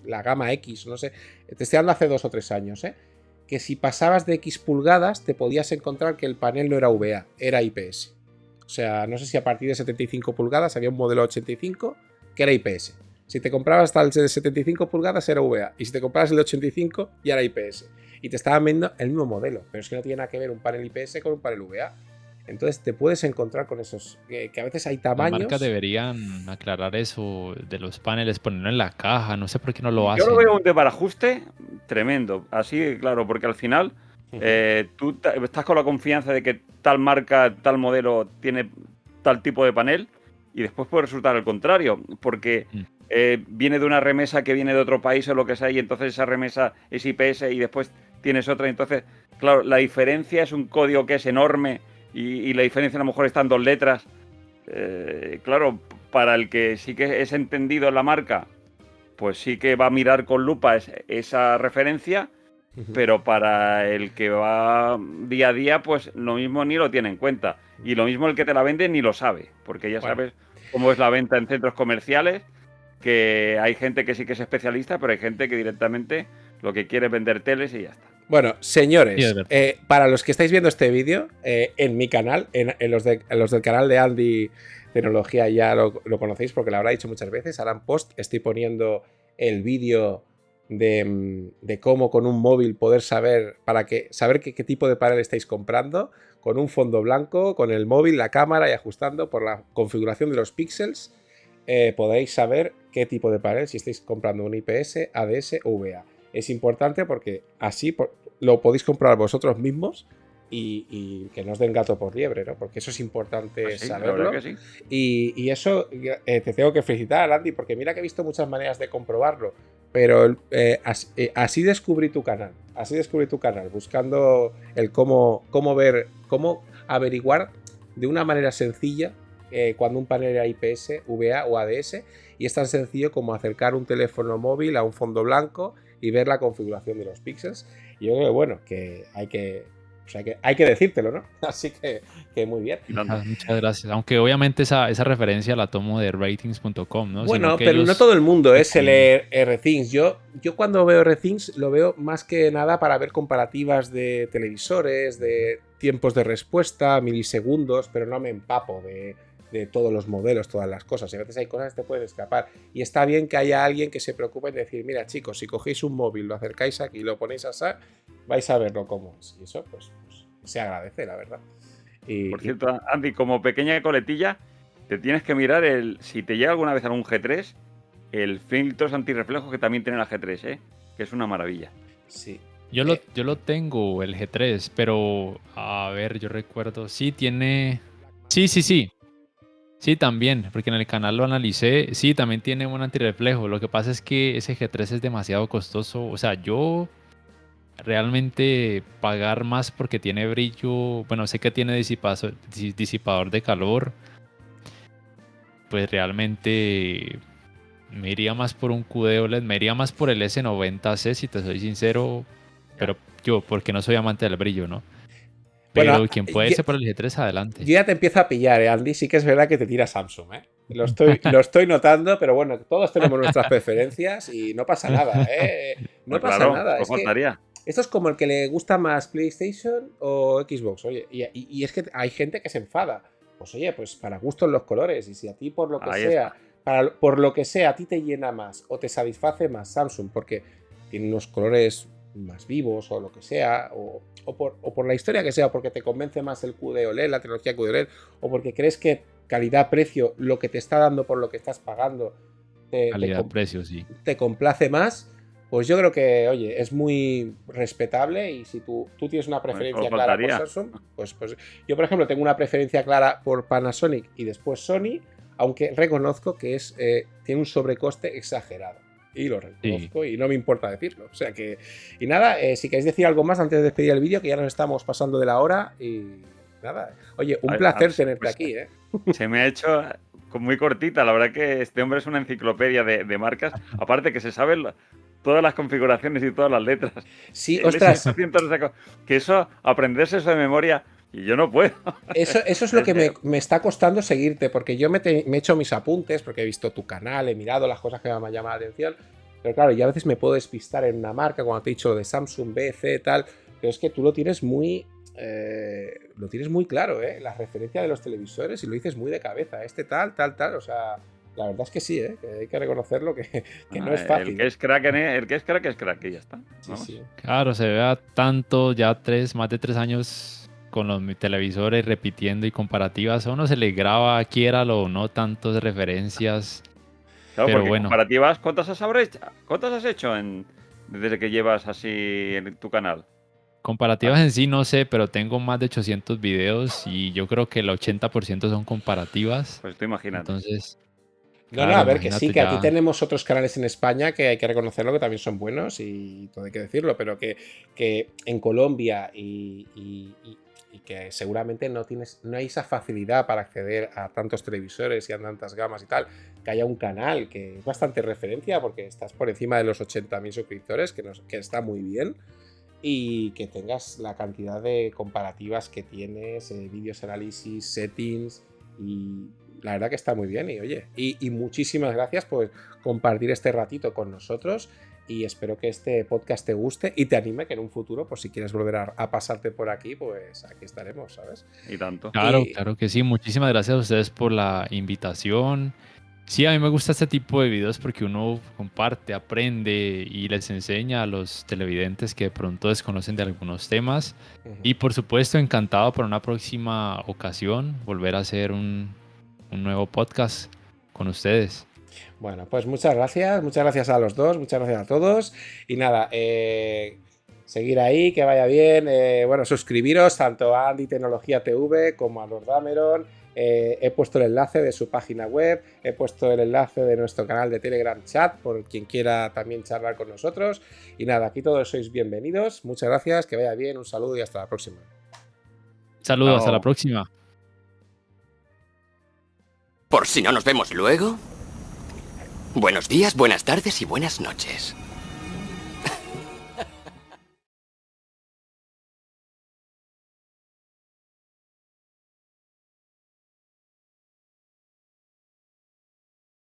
la gama X, no sé, te estoy hablando hace 2 o 3 años, que si pasabas de X pulgadas te podías encontrar que el panel no era VA, era IPS. O sea, no sé si a partir de 75 pulgadas había un modelo 85 que era IPS. Si te comprabas hasta el de 75 pulgadas era VA. Y si te comprabas el de 85 ya era IPS. Y te estaban vendiendo el mismo modelo. Pero es que no tiene nada que ver un panel IPS con un panel VA. Entonces te puedes encontrar con esos, que a veces hay las tamaños. marcas deberían aclarar eso de los paneles, ponerlo en la caja, no sé por qué no lo yo lo hacen. veo un desbarajuste tremendo. Así, claro, porque al final tú estás con la confianza de que tal marca, tal modelo tiene tal tipo de panel y después puede resultar al contrario, porque viene de una remesa que viene de otro país o lo que sea y entonces esa remesa es IPS y después tienes otra. Entonces, claro, la diferencia es un código que es enorme y la diferencia a lo mejor está en 2 letras. Claro, para el que sí que es entendido en la marca, pues sí que va a mirar con lupa esa referencia, pero para el que va día a día, pues lo mismo ni lo tiene en cuenta. Y lo mismo el que te la vende ni lo sabe, porque ya sabes cómo es la venta en centros comerciales, que hay gente que sí que es especialista, pero hay gente que directamente lo que quiere es vender teles y ya está. Bueno, señores, Sí, es verdad. para los que estáis viendo este vídeo, en mi canal, en los del canal de Andy Tecnología ya lo conocéis porque lo habrá dicho muchas veces, harán post, estoy poniendo el vídeo de cómo con un móvil poder saber qué tipo de panel estáis comprando, con un fondo blanco, con el móvil, la cámara y ajustando por la configuración de los píxeles, podéis saber qué tipo de panel, si estáis comprando un IPS, ADS o VA. Es importante porque así lo podéis comprar vosotros mismos y que no os den gato por liebre, ¿no? Porque eso es importante Pues sí, saberlo. la verdad que sí. Y eso te tengo que felicitar, Andy, porque mira que he visto muchas maneras de comprobarlo, pero así descubrí tu canal. Así descubrí tu canal, buscando el cómo averiguar de una manera sencilla cuando un panel era IPS, VA o ADS, y es tan sencillo como acercar un teléfono móvil a un fondo blanco y ver la configuración de los píxeles. Y yo creo que, bueno, que hay que decírtelo, ¿no? Así que muy bien. Muchas gracias. Aunque obviamente esa referencia la tomo de ratings.com, ¿no? Bueno, Sino que pero no ellos todo el mundo se recomiendan. lee RThings. Yo cuando veo RThings lo veo más que nada para ver comparativas de televisores, de tiempos de respuesta, milisegundos, pero no me empapo de todos los modelos, todas las cosas. Y a veces hay cosas que te pueden escapar. Y está bien que haya alguien que se preocupe en decir, mira chicos, si cogéis un móvil, lo acercáis aquí, lo ponéis así, vais a verlo cómo es. Y eso, pues se agradece, la verdad. Por cierto, Andy, como pequeña coletilla, te tienes que mirar si te llega alguna vez algún G3, el filtros antirreflejos que también tiene la G3, que es una maravilla. Sí. Yo lo tengo, el G3, pero a ver, yo recuerdo, sí tiene... Sí. Sí, también, porque en el canal lo analicé. Sí, también tiene un antirreflejo. Lo que pasa es que ese G3 es demasiado costoso. O sea, yo realmente pagar más porque tiene brillo, bueno, sé que tiene disipador de calor, pues realmente me iría más por un QD OLED, me iría más por el S90C, si te soy sincero, pero yo, porque no soy amante del brillo, ¿no? Pero Bueno, quien puede irse por el G3, adelante. yo ya te empiezo a pillar, Andy. Sí que es verdad que te tira Samsung, ¿eh? Lo estoy notando, pero bueno, todos tenemos nuestras preferencias y no pasa nada, ¿eh? No Pues pasa claro, nada. no Es que faltaría. esto es como el que le gusta más PlayStation o Xbox, oye. Y es que hay gente que se enfada. Pues oye, pues para gustos los colores. Y si a ti por lo que Ahí sea, está. por lo que sea, a ti te llena más o te satisface más Samsung, porque tiene unos colores más vivos o lo que sea, o por la historia que sea, o porque te convence más el QD OLED, la tecnología QD OLED, o porque crees que calidad-precio, lo que te está dando por lo que estás pagando, Calidad-precio, sí. te complace más, pues yo creo que, oye, es muy respetable. Y si tú tienes una preferencia clara por Samsung, pues yo, por ejemplo, tengo una preferencia clara por Panasonic y después Sony, aunque reconozco que tiene un sobrecoste exagerado. Y lo reconozco, y no me importa decirlo. O sea que... Y nada, si queréis decir algo más antes de despedir el vídeo, que ya nos estamos pasando de la hora. Y nada, oye, un placer tenerte aquí, ¿eh? Se me ha hecho muy cortita. La verdad que este hombre es una enciclopedia de marcas. Aparte que se saben todas las configuraciones y todas las letras. Sí, ostras. Que eso, aprenderse eso de memoria... Y yo no puedo. Eso es lo que me está costando seguirte, porque yo me he hecho mis apuntes, porque he visto tu canal, he mirado las cosas que me han llamado la atención, pero claro, yo a veces me puedo despistar en una marca, cuando te he dicho lo de Samsung, BC, tal, pero es que tú lo tienes muy claro, las referencias de los televisores, y lo dices muy de cabeza, tal, o sea, la verdad es que sí, que hay que reconocerlo, que no es fácil. El que es crack, es crack, y ya está. Sí. Claro, se vea tanto, ya más de 3 años con los televisores repitiendo y comparativas, a uno se le graba, quiéralo o no, tantas referencias. Claro, pero porque bueno. Comparativas, ¿cuántas has hecho desde que llevas así en tu canal? Comparativas en sí no sé, pero tengo más de 800 videos y yo creo que el 80% son comparativas. Pues tú imagínate. Entonces... No, a ver, que sí, que aquí tenemos otros canales en España que hay que reconocerlo, que también son buenos, y todo hay que decirlo, pero que en Colombia y que seguramente no hay esa facilidad para acceder a tantos televisores y a tantas gamas y tal, que haya un canal que es bastante referencia, porque estás por encima de los 80.000 suscriptores, que está muy bien, y que tengas la cantidad de comparativas que tienes, vídeos, análisis, settings, y la verdad que está muy bien. Y oye, y muchísimas gracias por compartir este ratito con nosotros, y espero que este podcast te guste y te anime, que en un futuro, pues si quieres volver a pasarte por aquí, pues aquí estaremos, ¿sabes? Y tanto. Claro que sí. Muchísimas gracias a ustedes por la invitación. Sí, a mí me gusta este tipo de videos porque uno comparte, aprende y les enseña a los televidentes que de pronto desconocen de algunos temas. Y por supuesto, encantado por una próxima ocasión volver a hacer un nuevo podcast con ustedes. Bueno, pues muchas gracias a los dos, muchas gracias a todos. Y nada, seguir ahí, que vaya bien. Bueno, suscribiros tanto a Andy Tecnología TV como a Lord Dameron. He puesto el enlace de su página web, he puesto el enlace de nuestro canal de Telegram Chat, por quien quiera también charlar con nosotros. Y nada, aquí todos sois bienvenidos. Muchas gracias, que vaya bien, un saludo y hasta la próxima. Saludos, hasta la próxima. Por si no nos vemos luego, buenos días, buenas tardes y buenas noches.